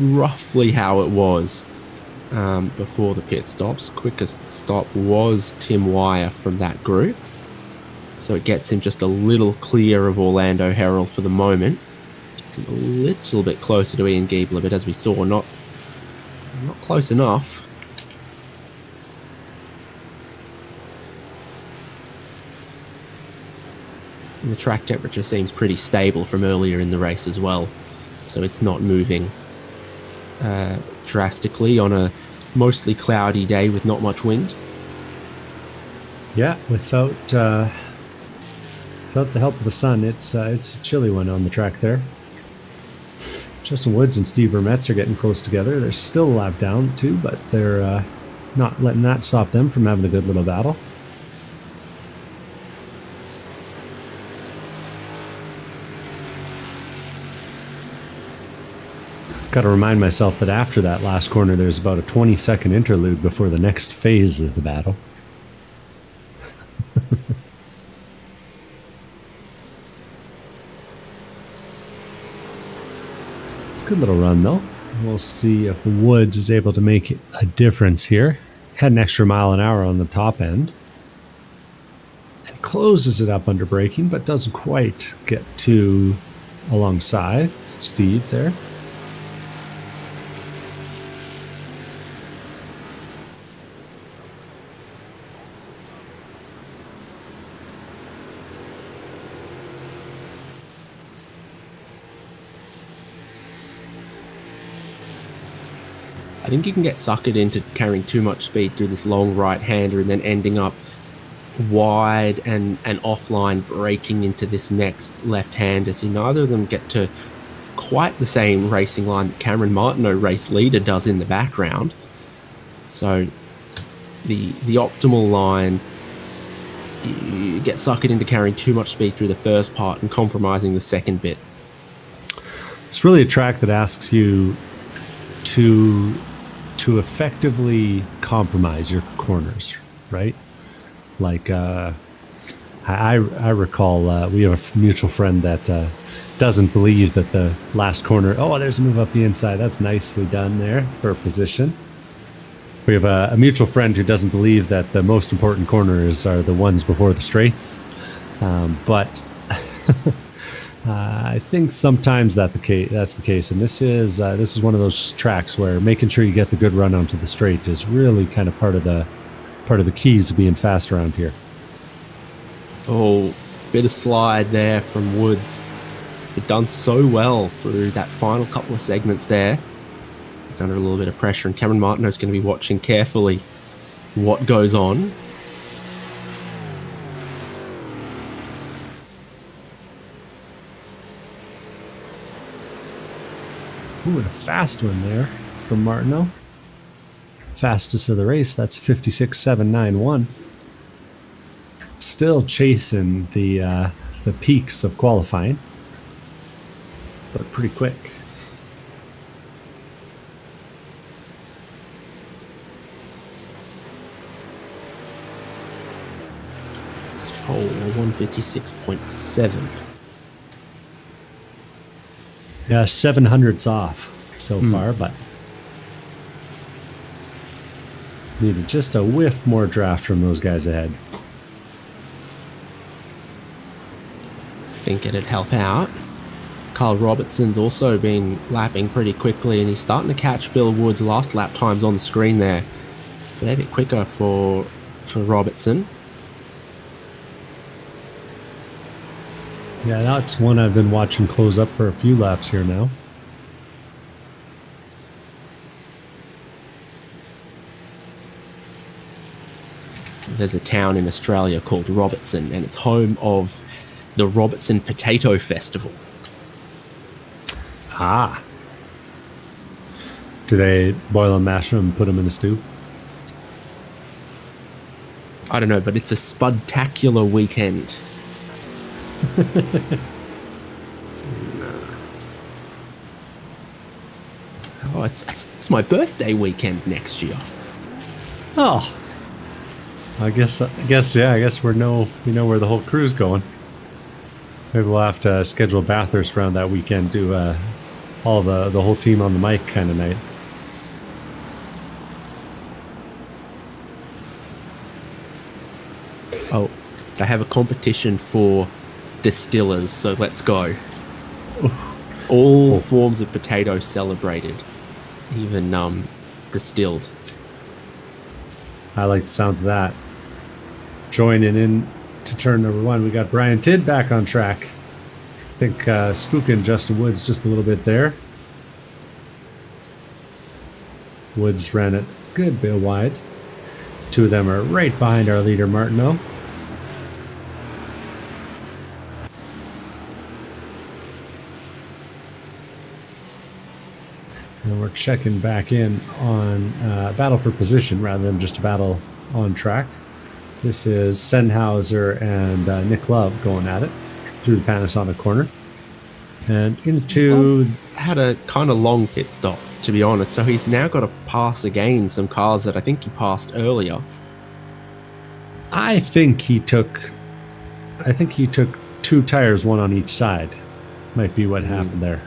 Roughly how it was before the pit stops. Quickest stop was Tim Wire from that group. So it gets him just a little clear of Orlando Harrell for the moment. Gets him a little bit closer to Ian Giebler, but as we saw, not close enough. And the track temperature seems pretty stable from earlier in the race as well. So it's not moving drastically on a mostly cloudy day with not much wind. Yeah, without the help of the sun, it's a chilly one on the track there. Justin Woods and Steve Vermetz are getting close together. They're still a lap down too, but they're not letting that stop them from having a good little battle. Got to remind myself that after that last corner, there's about a 20-second interlude before the next phase of the battle. Good little run, though. We'll see if Woods is able to make a difference here. Had an extra mile an hour on the top end. And closes it up under braking, but doesn't quite get to alongside Steve there. I think you can get suckered into carrying too much speed through this long right-hander and then ending up wide and offline braking into this next left-hander. So neither of them get to quite the same racing line that Cameron Martineau, race leader, does in the background. So the optimal line, you get suckered into carrying too much speed through the first part and compromising the second bit. It's really a track that asks you to effectively compromise your corners, right? Like I recall we have a mutual friend that doesn't believe that the last corner, oh, there's a move up the inside, that's nicely done there for a position. We have a mutual friend who doesn't believe that the most important corners are the ones before the straights, but I think sometimes that's the case, and this is one of those tracks where making sure you get the good run onto the straight is really kind of part of the keys to being fast around here. Oh, Bit of slide there from Woods. He'd done so well through that final couple of segments there. It's under a little bit of pressure, and Cameron Martineau's going to be watching carefully what goes on. Ooh, and a fast one there from Martineau. Fastest of the race, that's 56.791. Still chasing the peaks of qualifying, but pretty quick. Oh, 156.7. Yeah, 700s off so far, but needed just a whiff more draft from those guys ahead. I think it'd help out. Kyle Robertson's also been lapping pretty quickly, and he's starting to catch Bill Wood's last lap times on the screen there. A bit quicker for Robertson. Yeah, that's one I've been watching close up for a few laps here now. There's a town in Australia called Robertson, and it's home of the Robertson Potato Festival. Ah. Do they boil and mash them and put them in a stew? I don't know, but it's a spudtacular weekend. Oh, it's my birthday weekend next year. Oh, I guess we know where the whole crew's going. Maybe we'll have to schedule Bathurst around that weekend, do all the whole team on the mic kind of night. Oh, they have a competition for distillers, so let's go. All forms of potato celebrated, even distilled. I like the sounds of that. Joining in to turn number one, we got Brian Tidd back on track. I think spooking Justin Woods just a little bit there. Woods ran it a good bit wide. Two of them are right behind our leader, Martineau. And we're checking back in on battle for position rather than just a battle on track. This is Sennhauser and Nick Love going at it through the Panasonic corner. And into... Had a kind of long pit stop, to be honest, so he's now got to pass again some cars that I think he passed earlier. I think he took two tires, one on each side. Might be what happened there.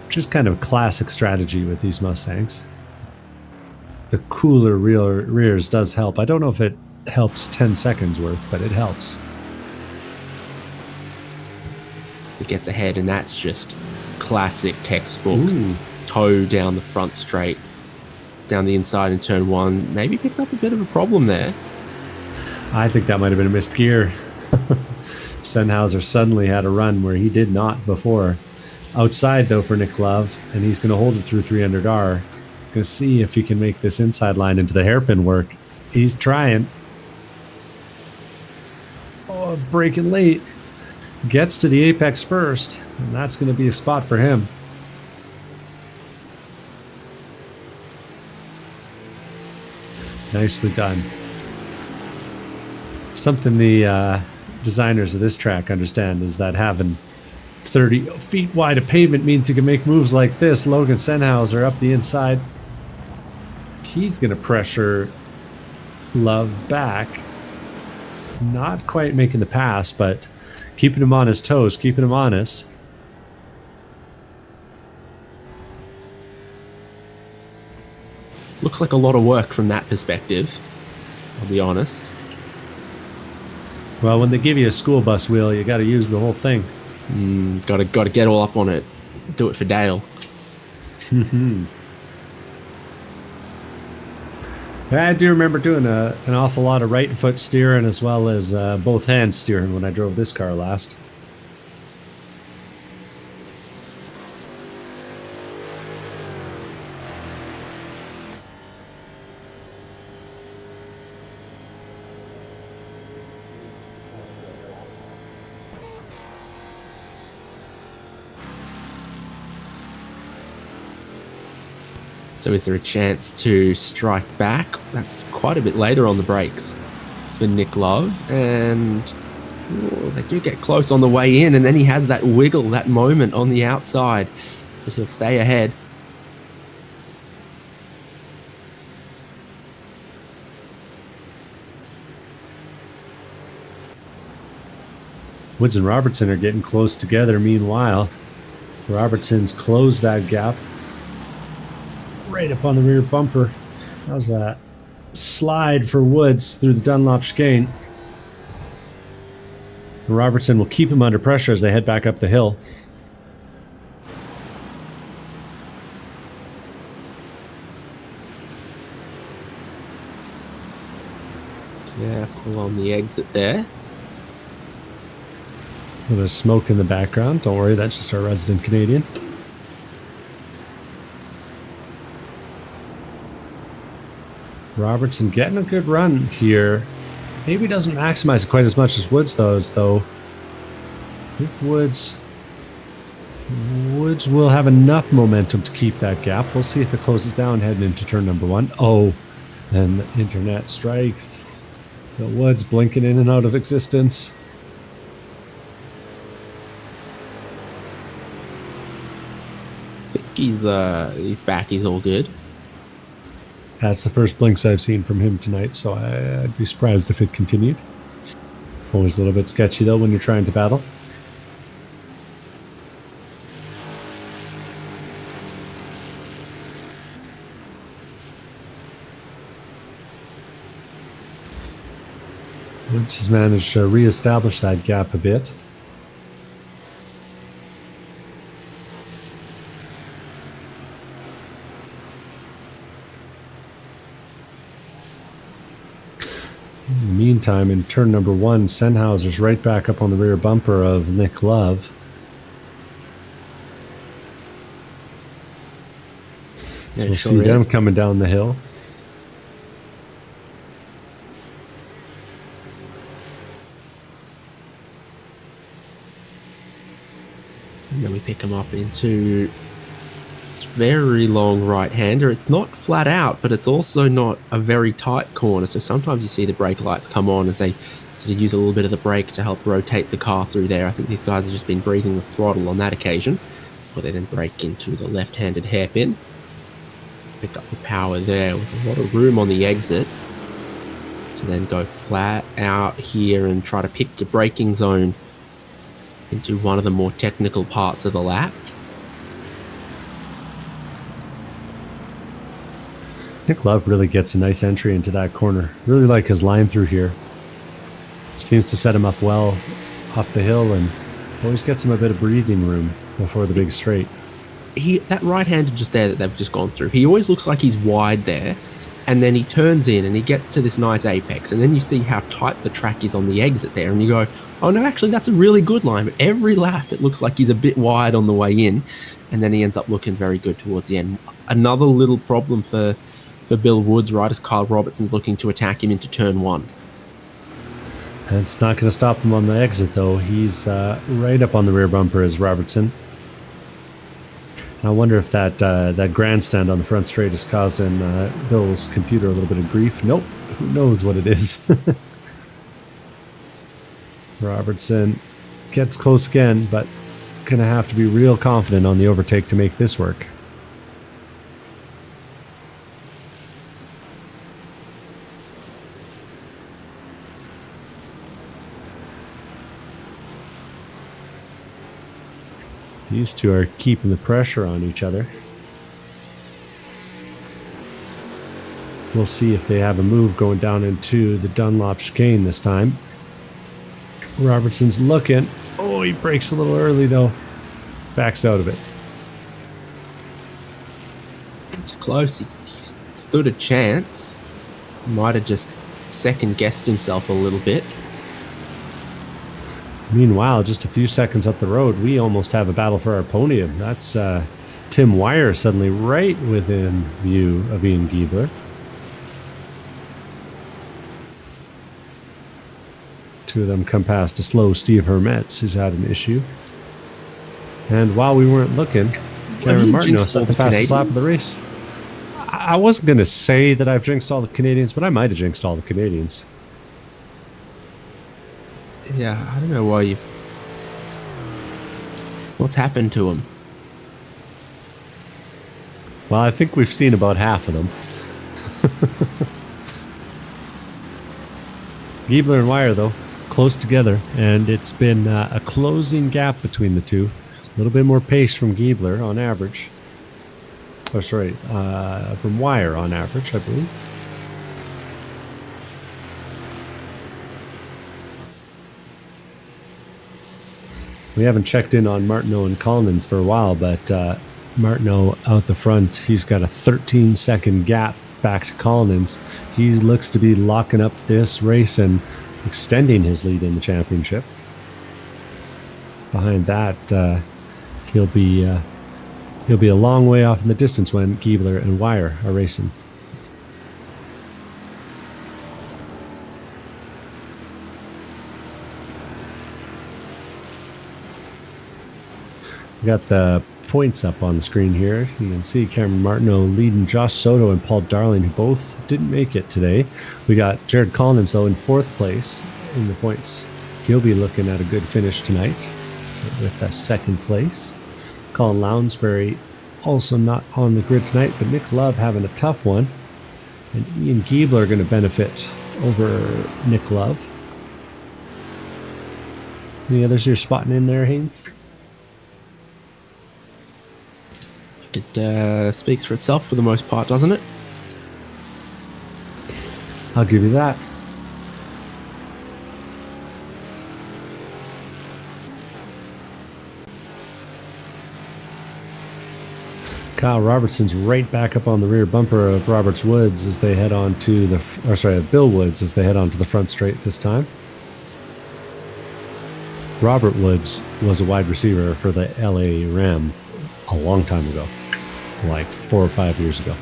Just kind of a classic strategy with these Mustangs. The cooler rears does help. I don't know if it helps 10 seconds worth, but it helps. It gets ahead, and that's just classic textbook. Toe down the front straight, down the inside in turn one. Maybe picked up a bit of a problem there. I think that might have been a missed gear. Sennhauser suddenly had a run where he did not before. Outside, though, for Nick Love, and he's going to hold it through 300R. Going to see if he can make this inside line into the hairpin work. He's trying. Oh, braking late. Gets to the apex first, and that's going to be a spot for him. Nicely done. Something the designers of this track understand is that having 30 feet wide of pavement means you can make moves like this. Logan Sennhauser up the inside. He's going to pressure Love back. Not quite making the pass, but keeping him on his toes, keeping him honest. Looks like a lot of work from that perspective, I'll be honest. Well, when they give you a school bus wheel, you got to use the whole thing. Got to get all up on it. Do it for Dale. Yeah, I do remember doing an awful lot of right foot steering as well as both hands steering when I drove this car last. So is there a chance to strike back? That's quite a bit later on the brakes for Nick Love. And they do get close on the way in. And then he has that wiggle, that moment on the outside. But he'll stay ahead. Woods and Robertson are getting close together. Meanwhile, Robertson's closed that gap right up on the rear bumper. That was a slide for Woods through the Dunlop chicane. Robertson will keep him under pressure as they head back up the hill. Careful on the exit there. A little bit of smoke in the background. Don't worry, that's just our resident Canadian. Robertson getting a good run here. Maybe doesn't maximize it quite as much as Woods does, though. I think Woods will have enough momentum to keep that gap. We'll see if it closes down heading into turn number 1. Oh, and the internet strikes. The Woods blinking in and out of existence. I think he's back. He's all good. That's the first blinks I've seen from him tonight, so I'd be surprised if it continued. Always a little bit sketchy, though, when you're trying to battle. Woods has managed to reestablish that gap a bit. In the meantime, in turn number 1, Sennhauser's right back up on the rear bumper of Nick Love. So we'll see them coming down the hill. And then we pick him up into this very long right-hander. It's not flat out, but it's also not a very tight corner. So sometimes you see the brake lights come on as they sort of use a little bit of the brake to help rotate the car through there. I think these guys have just been breathing the throttle on that occasion, before they then brake into the left-handed hairpin. Pick up the power there with a lot of room on the exit to then go flat out here and try to pick the braking zone into one of the more technical parts of the lap. Nick Love really gets a nice entry into that corner. Really like his line through here. Seems to set him up well up the hill and always gets him a bit of breathing room before the big straight. That right-hander just there that they've just gone through, he always looks like he's wide there, and then he turns in and he gets to this nice apex, and then you see how tight the track is on the exit there, and you go, oh no, actually that's a really good line. But every lap it looks like he's a bit wide on the way in, and then he ends up looking very good towards the end. Another little problem for Bill Woods, right, as Kyle Robertson's looking to attack him into turn 1. And it's not going to stop him on the exit, though. He's right up on the rear bumper as Robertson. I wonder if that grandstand on the front straight is causing Bill's computer a little bit of grief. Nope. Who knows what it is? Robertson gets close again, but going to have to be real confident on the overtake to make this work. These two are keeping the pressure on each other. We'll see if they have a move going down into the Dunlop chicane this time. Robertson's looking. Oh, he brakes a little early, though. Backs out of it. It's close. He stood a chance. Might have just second-guessed himself a little bit. Meanwhile, just a few seconds up the road, we almost have a battle for our podium. That's Tim Wire suddenly right within view of Ian Giebler. Two of them come past a slow Steve Hermetz, who's had an issue. And while we weren't looking, Cameron Martineau set the fastest lap of the race. I wasn't going to say that I've jinxed all the Canadians, but I might have jinxed all the Canadians. Yeah, I don't know why you've... What's happened to him? Well, I think we've seen about half of them. Giebler and Wire, though, close together, and it's been a closing gap between the two. A little bit more pace from Giebler on average. Oh, sorry, from Wire on average, I believe. We haven't checked in on Martineau and Collins for a while, but Martineau out the front, he's got a 13-second gap back to Collins. He looks to be locking up this race and extending his lead in the championship. Behind that, he'll be a long way off in the distance when Giebler and Wire are racing. We got the points up on the screen here. You can see Cameron Martineau leading Josh Soto and Paul Darling, who both didn't make it today. We got Jared Collins, though, in 4th place in the points. He'll be looking at a good finish tonight with a 2nd place. Colin Lounsbury also not on the grid tonight, but Nick Love having a tough one. And Ian Giebler are going to benefit over Nick Love. Any others you're spotting in there, Haynes? It speaks for itself for the most part, doesn't it? I'll give you that. Kyle Robertson's right back up on the rear bumper of Roberts Woods as they head on to Bill Woods as they head on to the front straight this time. Robert Woods was a wide receiver for the LA Rams a long time ago, like 4 or 5 years ago.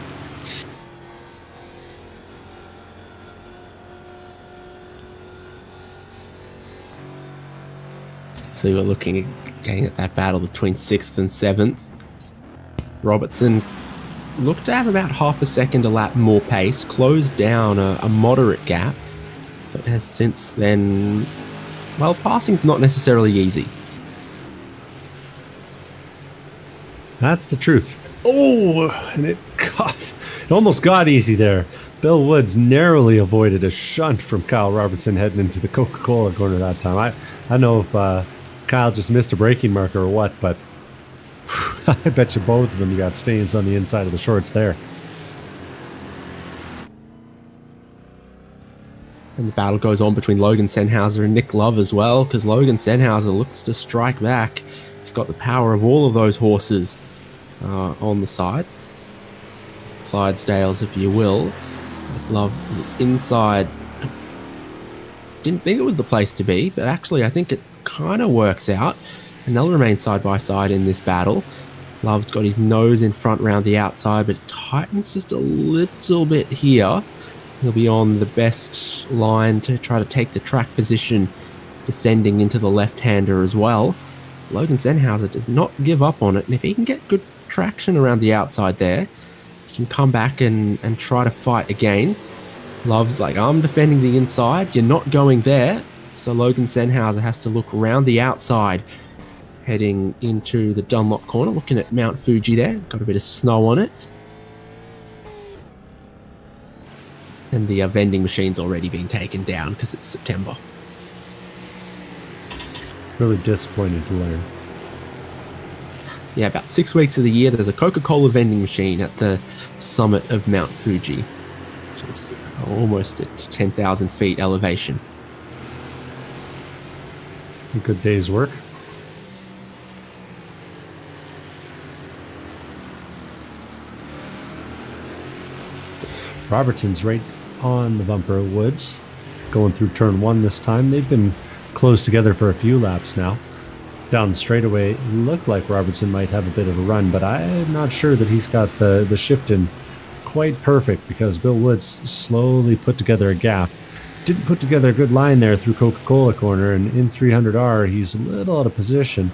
So you're looking at that battle between 6th and 7th. Robertson looked to have about half a second a lap more pace, closed down a moderate gap, but has since then, well, passing's not necessarily easy. That's the truth. Oh, and it almost got easy there. Bill Woods narrowly avoided a shunt from Kyle Robertson heading into the Coca-Cola corner that time. I don't know if Kyle just missed a braking marker or what, but I bet you both of them got stains on the inside of the shorts there. And the battle goes on between Logan Sennhauser and Nick Love as well, because Logan Sennhauser looks to strike back. He's got the power of all of those horses on the side. Clydesdales, if you will. Nick Love inside. Didn't think it was the place to be, but actually I think it kind of works out. And they'll remain side by side in this battle. Love's got his nose in front round the outside, but it tightens just a little bit here. He'll be on the best line to try to take the track position, descending into the left-hander as well. Logan Sennhauser does not give up on it, and if he can get good traction around the outside there, he can come back and try to fight again. Love's like, I'm defending the inside, you're not going there. So Logan Sennhauser has to look around the outside, heading into the Dunlop corner, looking at Mount Fuji there. Got a bit of snow on it. And the vending machine's already been taken down because it's September. Really disappointed to learn. Yeah, about 6 weeks of the year, there's a Coca-Cola vending machine at the summit of Mount Fuji, which is almost at 10,000 feet elevation. A good day's work. Robertson's right on the bumper. Woods going through turn 1 this time. They've been close together for a few laps now. Down the straightaway, looked like Robertson might have a bit of a run, but I'm not sure that he's got the shift in quite perfect, because Bill Woods slowly put together a gap. Didn't put together a good line there through Coca-Cola corner, and in 300R he's a little out of position,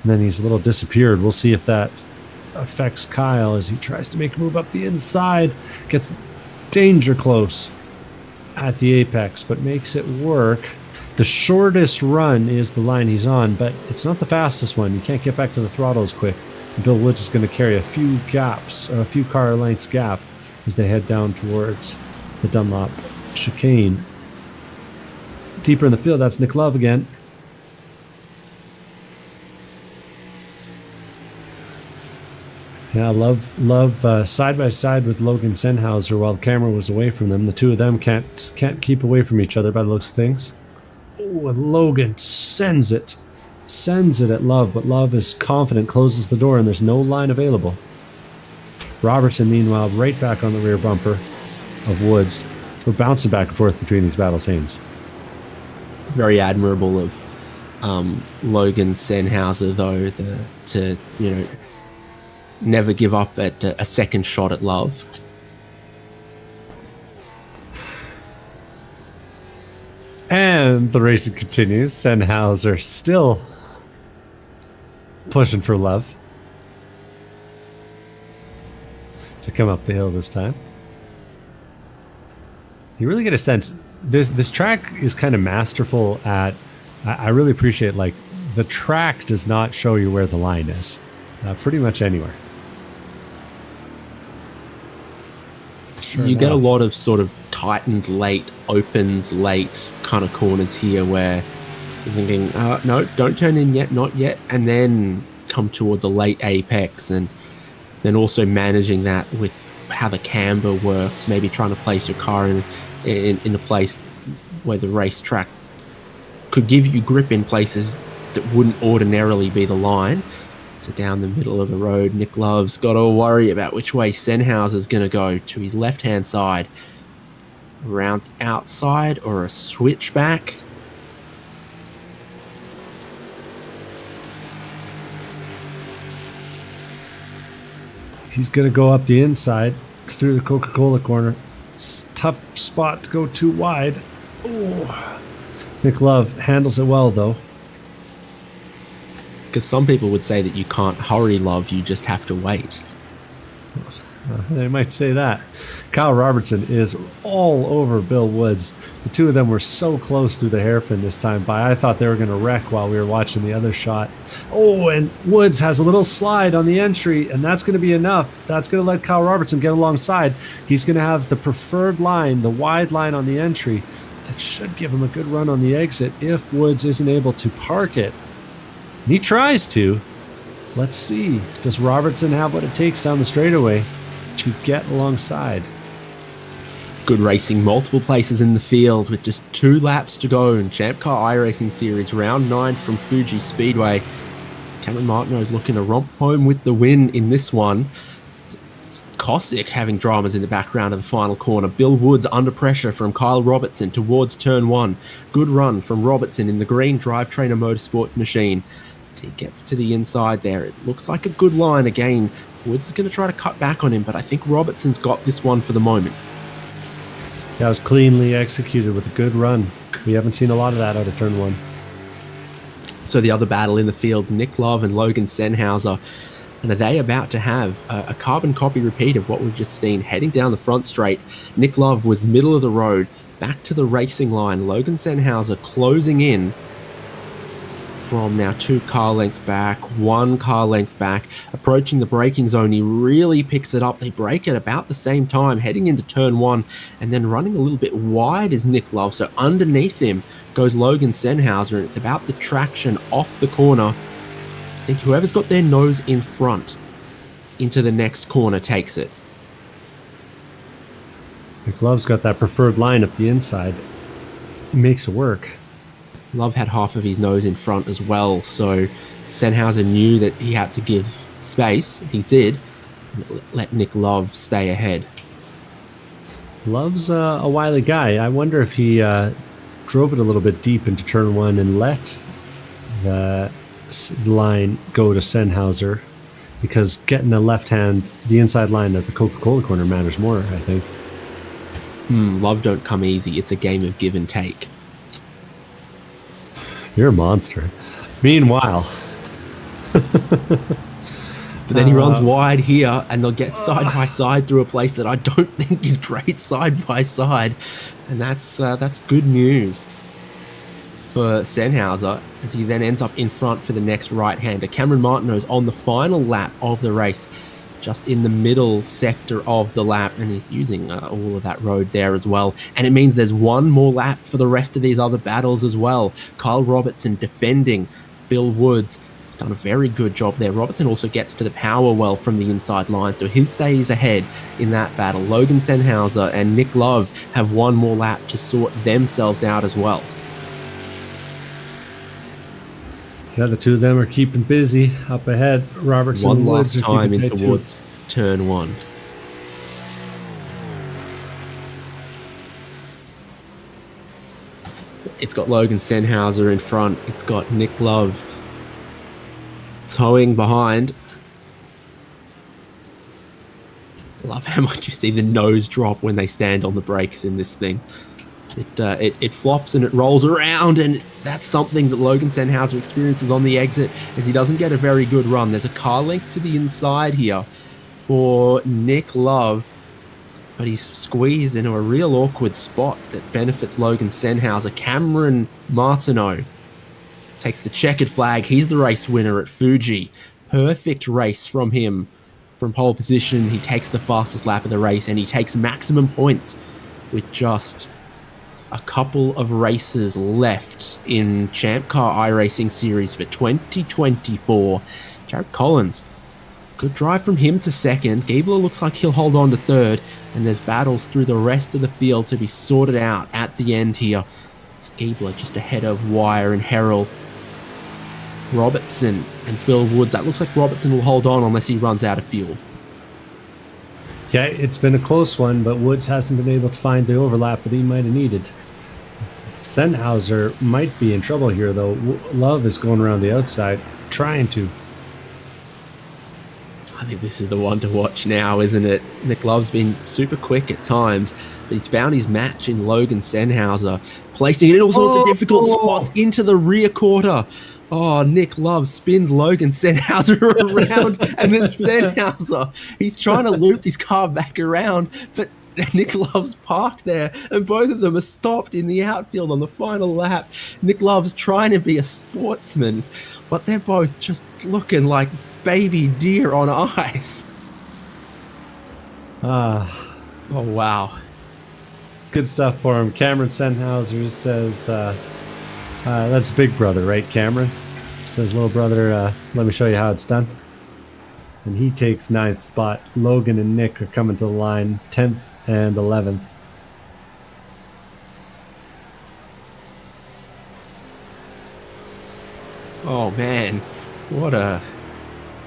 and then he's a little disappeared. We'll see if that affects Kyle as he tries to make a move up the inside, gets danger close at the apex, but makes it work. The shortest run is the line he's on, but it's not the fastest one. You can't get back to the throttle as quick. Bill Woods is going to carry a few car lengths gap as they head down towards the Dunlop chicane. Deeper in the field, that's Nick Love again. Yeah, Love side by side with Logan Sennhauser while the camera was away from them. The two of them can't keep away from each other by the looks of things. Oh, and Logan sends it at Love, but Love is confident, closes the door, and there's no line available. Robertson, meanwhile, right back on the rear bumper of Woods. We're bouncing back and forth between these battle scenes. Very admirable of Logan Sennhauser, though, to never give up at a second shot at Love. And the racing continues. Sennhauser still pushing for Love to come up the hill this time. You really get a sense this track is kind of masterful at. I really appreciate, like, the track does not show you where the line is, pretty much anywhere. Sure you enough. get a lot of sort of tightens late, opens late kind of corners here where you're thinking, no, don't turn in yet, not yet, and then come towards a late apex, and then also managing that with how the camber works, maybe trying to place your car in a place where the racetrack could give you grip in places that wouldn't ordinarily be the line. So down the middle of the road, Nick Love's got to worry about which way Sennhauser's going to go, to his left-hand side, around the outside, or a switchback. He's going to go up the inside through the Coca-Cola corner. Tough spot to go too wide. Oh. Nick Love handles it well, though. Because some people would say that you can't hurry Love, you just have to wait. They might say that. Kyle Robertson is all over Bill Woods. The two of them were so close through the hairpin this time by. I thought they were going to wreck while we were watching the other shot. Oh, and Woods has a little slide on the entry, and that's going to be enough. That's going to let Kyle Robertson get alongside. He's going to have the preferred line, the wide line on the entry. That should give him a good run on the exit if Woods isn't able to park it. He tries to. Let's see. Does Robertson have what it takes down the straightaway to get alongside? Good racing, multiple places in the field with just 2 laps to go in ChampCar iRacing Series, round 9 from Fuji Speedway. Cameron Martineau's looking to romp home with the win in this one. It's Cossack having dramas in the background of the final corner. Bill Woods under pressure from Kyle Robertson towards turn 1. Good run from Robertson in the green drivetrainer motorsports machine. As he gets to the inside there, it looks like a good line again. Woods is going to try to cut back on him, but I think Robertson's got this one for the moment. That was cleanly executed with a good run. We haven't seen a lot of that out of turn 1. So the other battle in the field, Nick Love and Logan Sennhauser. And are they about to have a carbon copy repeat of what we've just seen? Heading down the front straight, Nick Love was middle of the road, back to the racing line. Logan Sennhauser closing in from now 2 car lengths back, 1 car length back, approaching the braking zone. He really picks it up. They brake at about the same time, heading into turn 1, and then running a little bit wide is Nick Love. So underneath him goes Logan Sennhauser, and it's about the traction off the corner. I think whoever's got their nose in front into the next corner takes it. Nick Love's got that preferred line up the inside. He makes it work. Love had half of his nose in front as well, so Sennhauser knew that he had to give space. He did, and let Nick Love stay ahead. Love's a wily guy. I wonder if he drove it a little bit deep into turn one and let the line go to Sennhauser, because getting the inside line at the Coca-Cola corner matters more, I think. Love don't come easy. It's a game of give and take. You're a monster. Meanwhile... But then he runs wide here, and they'll get side by side through a place that I don't think is great side by side, and that's good news for Sennhauser, as he then ends up in front for the next right-hander. Cameron Martineau's on the final lap of the race, just in the middle sector of the lap, and he's using all of that road there as well. And it means there's one more lap for the rest of these other battles as well. Kyle Robertson defending Bill Woods. Done a very good job there. Robertson also gets to the power well from the inside line, so he stays ahead in that battle. Logan Sennhauser and Nick Love have one more lap to sort themselves out as well. Yeah, the two of them are keeping busy up ahead. Robertson one and Woods last are time keeping in tight towards turn one. It's got Logan Sennhauser in front. It's got Nick Love towing behind. Love how much you see the nose drop when they stand on the brakes in this thing. It flops and it rolls around, and that's something that Logan Sennhauser experiences on the exit, as he doesn't get a very good run. There's a car length to the inside here for Nick Love, but he's squeezed into a real awkward spot that benefits Logan Sennhauser. Cameron Martineau takes the checkered flag. He's the race winner at Fuji. Perfect race from him. From pole position, he takes the fastest lap of the race, and he takes maximum points with just a couple of races left in ChampCar iRacing Series for 2024. Jared Collins, good drive from him to second. Giebler looks like he'll hold on to third, and there's battles through the rest of the field to be sorted out at the end here. It's Giebler just ahead of Wire and Herrell. Robertson and Bill Woods. That looks like Robertson will hold on unless he runs out of fuel. Yeah, it's been a close one, but Woods hasn't been able to find the overlap that he might have needed. Sennhauser might be in trouble here, though. Love is going around the outside, trying to. I think this is the one to watch now, isn't it? Nick Love's been super quick at times, but he's found his match in Logan Sennhauser, placing it in all sorts of difficult spots into the rear quarter. Oh, Nick Love spins Logan Sennhauser around, and then Sennhauser, he's trying to loop his car back around, but Nick Love's parked there, and both of them are stopped in the outfield on the final lap. Nick Love's trying to be a sportsman, but they're both just looking like baby deer on ice. Oh, wow. Good stuff for him. Cameron Sennhauser says, that's Big Brother, right, Cameron? Says, little brother, let me show you how it's done. And he takes 9th spot. Logan and Nick are coming to the line, 10th and 11th. Oh, man. What a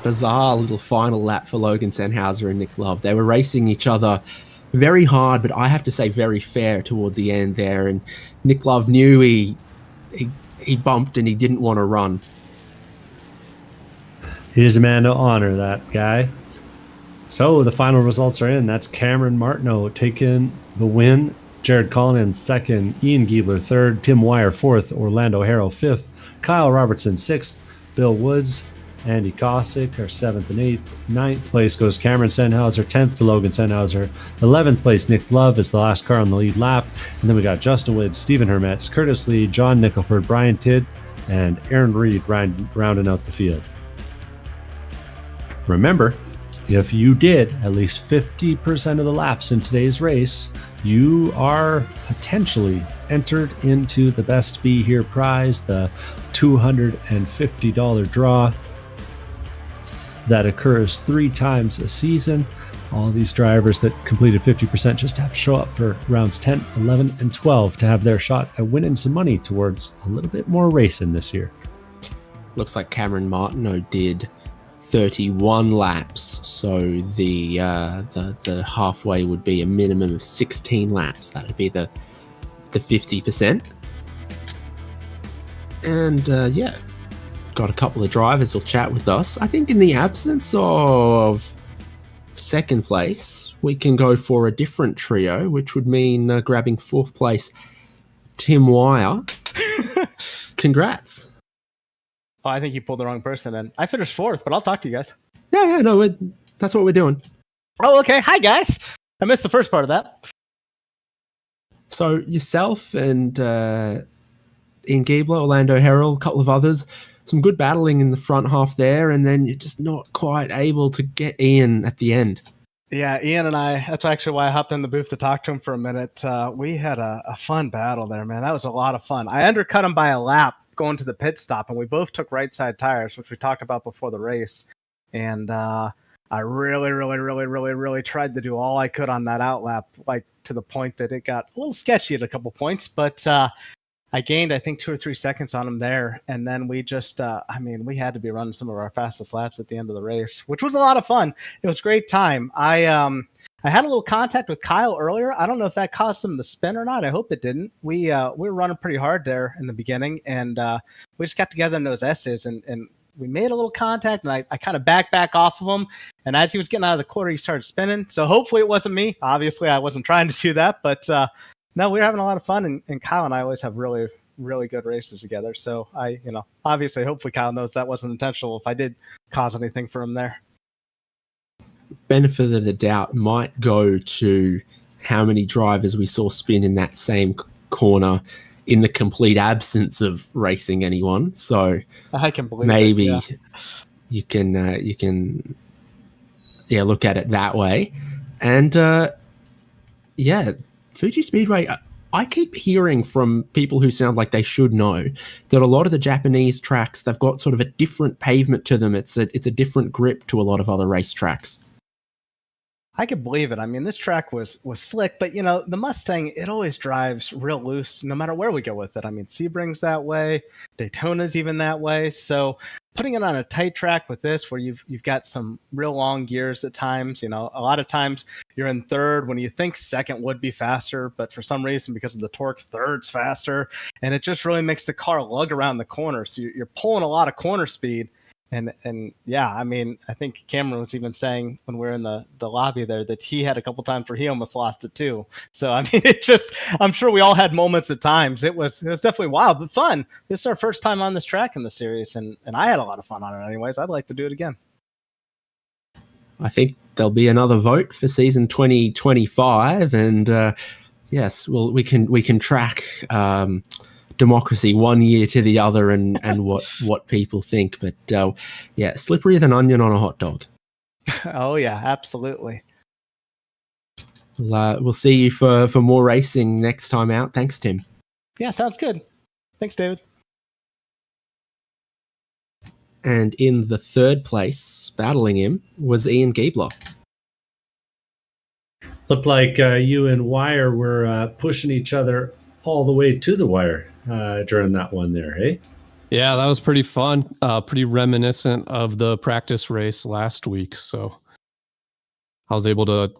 bizarre little final lap for Logan Sennhauser and Nick Love. They were racing each other very hard, but I have to say very fair towards the end there. And Nick Love knew he bumped and he didn't want to run. He is a man to honor, that guy. So the final results are in. That's Cameron Martineau taking the win. Jared Collins second, Ian Giebler third, Tim Wire fourth, Orlando Harrell fifth, Kyle Robertson sixth, Bill Woods, Andy Cossack are 7th and 8th. 9th place goes Cameron Sennhauser, 10th to Logan Sennhauser. 11th place, Nick Love is the last car on the lead lap. And then we got Justin Woods, Stephen Hermetz, Curtis Lee, John Nicholford, Brian Tidd, and Aaron Reed rounding out the field. Remember, if you did at least 50% of the laps in today's race, you are potentially entered into the Best Be Here prize, the $250 draw that occurs 3 times a season. All these drivers that completed 50% just have to show up for rounds 10, 11, and 12 to have their shot at winning some money towards a little bit more racing this year. Looks like Cameron Martineau did 31 laps. So the halfway would be a minimum of 16 laps. That would be the 50%. And got a couple of drivers will chat with us. I think in the absence of second place, we can go for a different trio, which would mean grabbing fourth place, Tim Wire. Congrats. Oh, I think you pulled the wrong person then. I finished fourth, but I'll talk to you guys. Yeah, no, that's what we're doing. Oh, okay. Hi, guys. I missed the first part of that. So yourself and Ian Giebler, Orlando Herald, a couple of others, some good battling in the front half there, and then you're just not quite able to get Ian at the end. Yeah, Ian and I, that's actually why I hopped in the booth to talk to him for a minute. We had a fun battle there, man. That was a lot of fun. I undercut him by a lap going to the pit stop, and we both took right side tires, which we talked about before the race. And I really tried to do all I could on that outlap, like to the point that it got a little sketchy at a couple points, but I gained, I think, 2 or 3 seconds on him there. And then we just, we had to be running some of our fastest laps at the end of the race, which was a lot of fun. It was a great time. I had a little contact with Kyle earlier. I don't know if that caused him to spin or not. I hope it didn't. We were running pretty hard there in the beginning, and we just got together in those S's, and we made a little contact, and I kind of back off of him. And as he was getting out of the corner, he started spinning. So hopefully it wasn't me. Obviously, I wasn't trying to do that, but no, we were having a lot of fun, and Kyle and I always have really, really good races together. So obviously, hopefully Kyle knows that wasn't intentional if I did cause anything for him there. Benefit of the doubt might go to how many drivers we saw spin in that same corner in the complete absence of racing anyone. So I can believe maybe it, you can look at it that way. And Fuji Speedway, I keep hearing from people who sound like they should know that a lot of the Japanese tracks, they've got sort of a different pavement to them. It's a different grip to a lot of other race tracks. I could believe it. I mean, this track was slick, but the Mustang, it always drives real loose no matter where we go with it. I mean, Sebring's that way, Daytona's even that way. So putting it on a tight track with this, where you've got some real long gears at times, a lot of times you're in third when you think second would be faster, but for some reason, because of the torque, third's faster, and it just really makes the car lug around the corner. So you're pulling a lot of corner speed. And yeah, I mean, I think Cameron was even saying when we were in the lobby there that he had a couple times where he almost lost it too. So, I mean, I'm sure we all had moments at times. It was definitely wild, but fun. This is our first time on this track in the series, and I had a lot of fun on it anyways. I'd like to do it again. I think there'll be another vote for season 2025, and yes, well, we can track democracy one year to the other and what people think, but slipperier than onion on a hot dog. Oh yeah, absolutely. We'll see you for more racing next time out. Thanks, Tim. Yeah, sounds good. Thanks, David. And in the third place, battling him, was Ian Giebler. Looked like you and Wire were pushing each other all the way to the wire during that one there, hey? Yeah, that was pretty fun. Pretty reminiscent of the practice race last week. So I was able to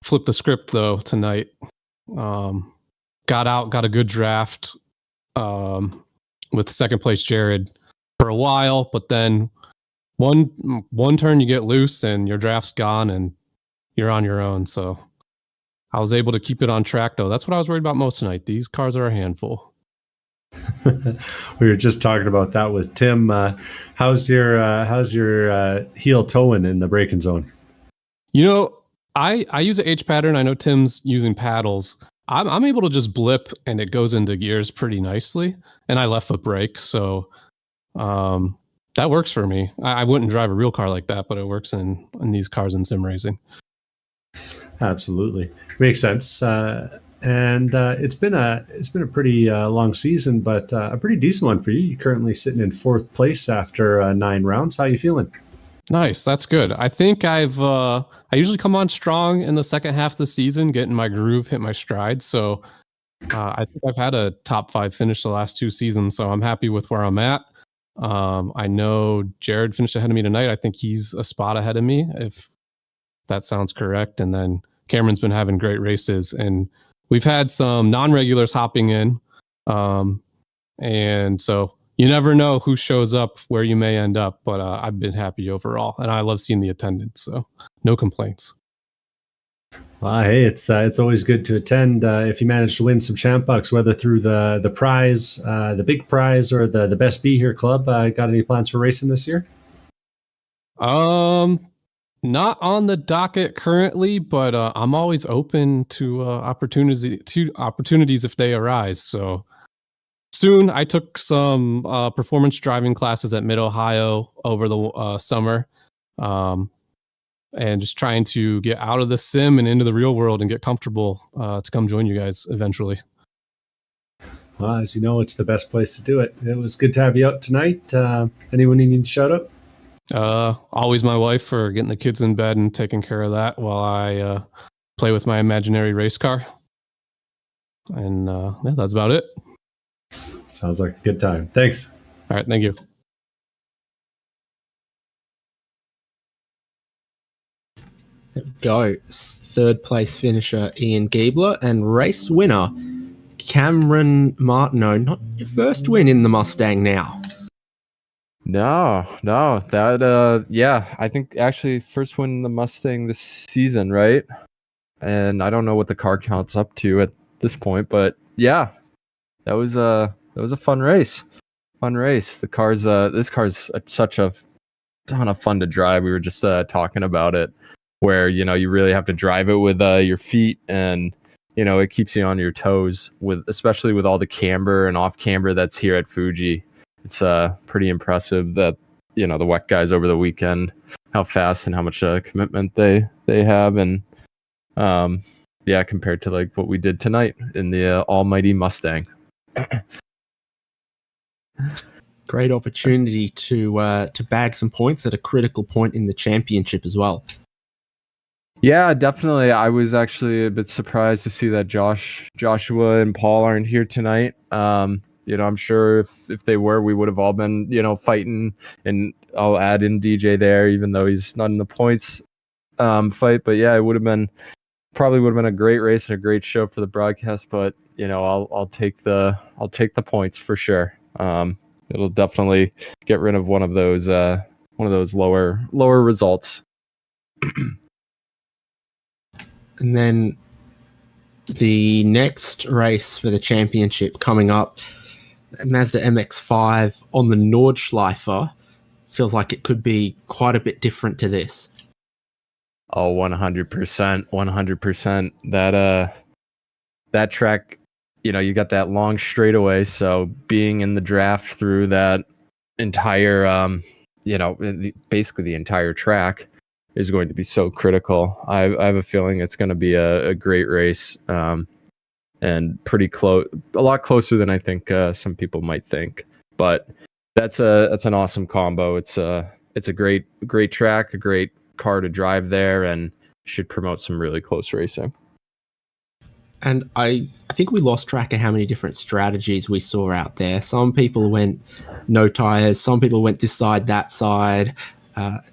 flip the script though tonight. Got a good draft with second place Jared for a while, but then one turn you get loose and your draft's gone and you're on your own. So I was able to keep it on track, though. That's what I was worried about most tonight. These cars are a handful. We were just talking about that with Tim. How's your heel towing in the braking zone? I use an H pattern. I know Tim's using paddles. I'm able to just blip and it goes into gears pretty nicely. And I left foot brake, so that works for me. I wouldn't drive a real car like that, but it works in these cars in sim racing. Absolutely, makes sense. And it's been a pretty long season, but a pretty decent one for you. You're currently sitting in fourth place after 9 rounds. How you feeling? Nice, that's good. I think I usually come on strong in the second half of the season, get in my groove, hit my stride. So I think I've had a top 5 finish the last 2 seasons, so I'm happy with where I'm at. I know Jared finished ahead of me tonight. I think he's a spot ahead of me, if that sounds correct. And then Cameron's been having great races, and we've had some non-regulars hopping in. And so you never know who shows up, where you may end up, but I've been happy overall, and I love seeing the attendance, so no complaints. Well, hey, it's always good to attend if you manage to win some champ bucks, whether through the prize, the big prize, or the Best Be Here Club. Got any plans for racing this year? Not on the docket currently, but I'm always open to opportunities if they arise. So soon, I took some performance driving classes at Mid Ohio over the summer. And just trying to get out of the sim and into the real world and get comfortable to come join you guys eventually. Well, as you know, it's the best place to do it. It was good to have you out tonight. Anyone you need to shout out? Always my wife for getting the kids in bed and taking care of that while I play with my imaginary race car. And yeah, that's about it. Sounds like a good time. Thanks. All right, thank you. There we go. Third place finisher Ian Giebler and race winner Cameron Martineau. Not your first win in the Mustang now. No, that yeah, I think actually first win in the Mustang this season, right? And I don't know what the car count's up to at this point, but yeah, that was a fun race. The car's this car's such a ton of fun to drive. We were just talking about it, where you really have to drive it with your feet, and it keeps you on your toes, especially with all the camber and off camber that's here at Fuji. It's pretty impressive that the wet guys over the weekend, how fast and how much commitment they have, and yeah, compared to like what we did tonight in the almighty Mustang. Great opportunity to bag some points at a critical point in the championship as well. Yeah, definitely. I was actually a bit surprised to see that Joshua and Paul aren't here tonight. I'm sure if they were, we would have all been, fighting, and I'll add in DJ there, even though he's not in the points fight. But yeah, it probably would have been a great race and a great show for the broadcast. But I'll take the points for sure. It'll definitely get rid of one of those lower results. And then the next race for the championship coming up, Mazda MX-5 on the Nordschleifer, feels like it could be quite a bit different to this. Oh, 100%. That track, you got that long straightaway, so being in the draft through that entire, basically the entire track is going to be so critical. I have a feeling it's going to be a great race, and pretty close, a lot closer than I think some people might think. But that's an awesome combo. It's a great track, a great car to drive there, and should promote some really close racing. And I think we lost track of how many different strategies we saw out there. Some people went no tires, some people went this side, that side.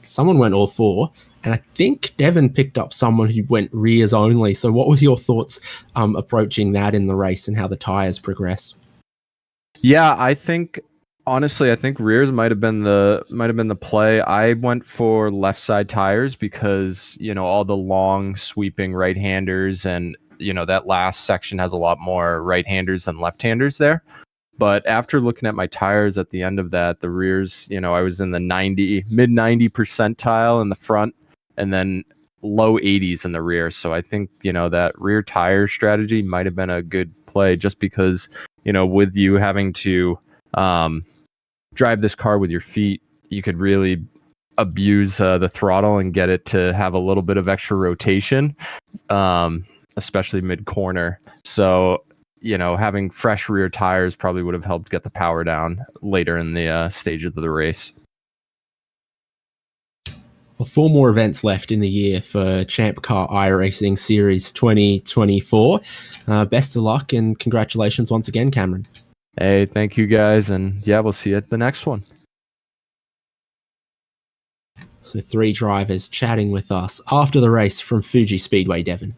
Someone went all four. And I think Devon picked up someone who went rears only. So what was your thoughts approaching that in the race and how the tires progress? Yeah, honestly, I think rears might have been the play. I went for left side tires because, all the long sweeping right-handers, and, that last section has a lot more right-handers than left-handers there. But after looking at my tires at the end of that, the rears, I was in the mid 90 percentile in the front, and then low 80s in the rear. So I think, that rear tire strategy might have been a good play, just because, with you having to drive this car with your feet, you could really abuse the throttle and get it to have a little bit of extra rotation, especially mid-corner. So, having fresh rear tires probably would have helped get the power down later in the stages of the race. Well, 4 more events left in the year for ChampCar iRacing Series 2024. Best of luck and congratulations once again, Cameron. Hey, thank you guys, and yeah, we'll see you at the next one. So 3 drivers chatting with us after the race from Fuji Speedway, Devon.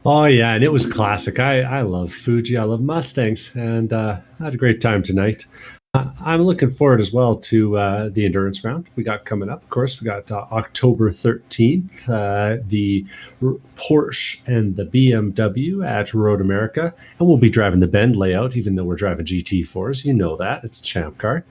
Oh yeah, and it was classic. I love Fuji. I love Mustangs, and I had a great time tonight. I'm looking forward as well to the endurance round we got coming up. Of course, we got October 13th, the Porsche and the BMW at Road America, and we'll be driving the Bend layout, even though we're driving GT4s. You know that it's ChampCar.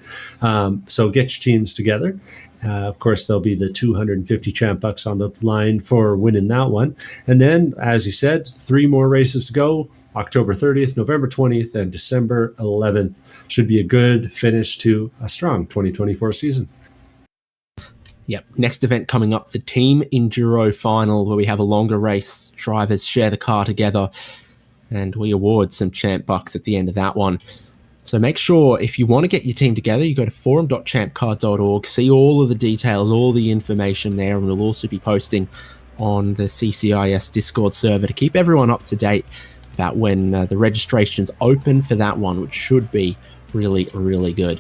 So get your teams together. Of course, there'll be the 250 champ bucks on the line for winning that one. And then, as you said, 3 more races to go. October 30th, November 20th, and December 11th. Should be a good finish to a strong 2024 season. Yep. Next event coming up, the Team Enduro Final, where we have a longer race. Drivers share the car together, and we award some champ bucks at the end of that one. So make sure, if you want to get your team together, you go to forum.champcar.org, see all of the details, all the information there, and we'll also be posting on the CCIS Discord server to keep everyone up to date about when the registration's open for that one, which should be really, really good.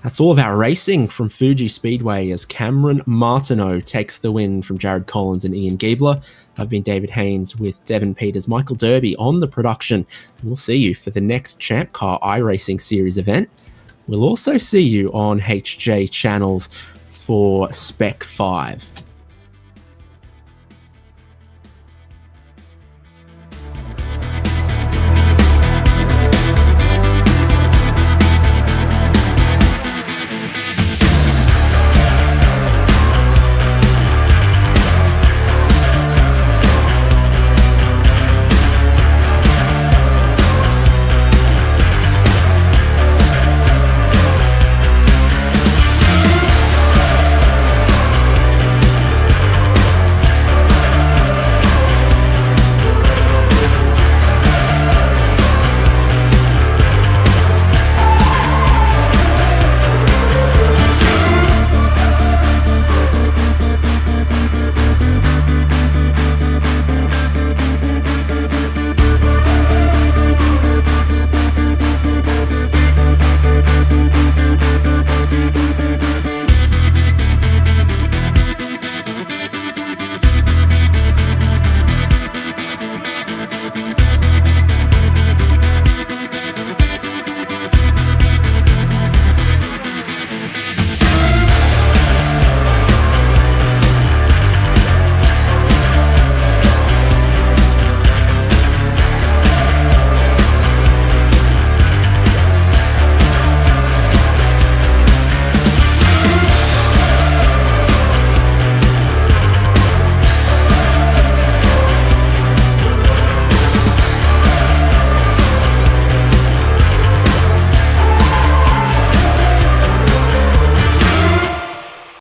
That's all of our racing from Fuji Speedway as Cameron Martineau takes the win from Jared Collins and Ian Giebler. I've been David Haynes with Devon Peters, Michael Derby on the production. We'll see you for the next ChampCar iRacing Series event. We'll also see you on HJ channels for Spec 5.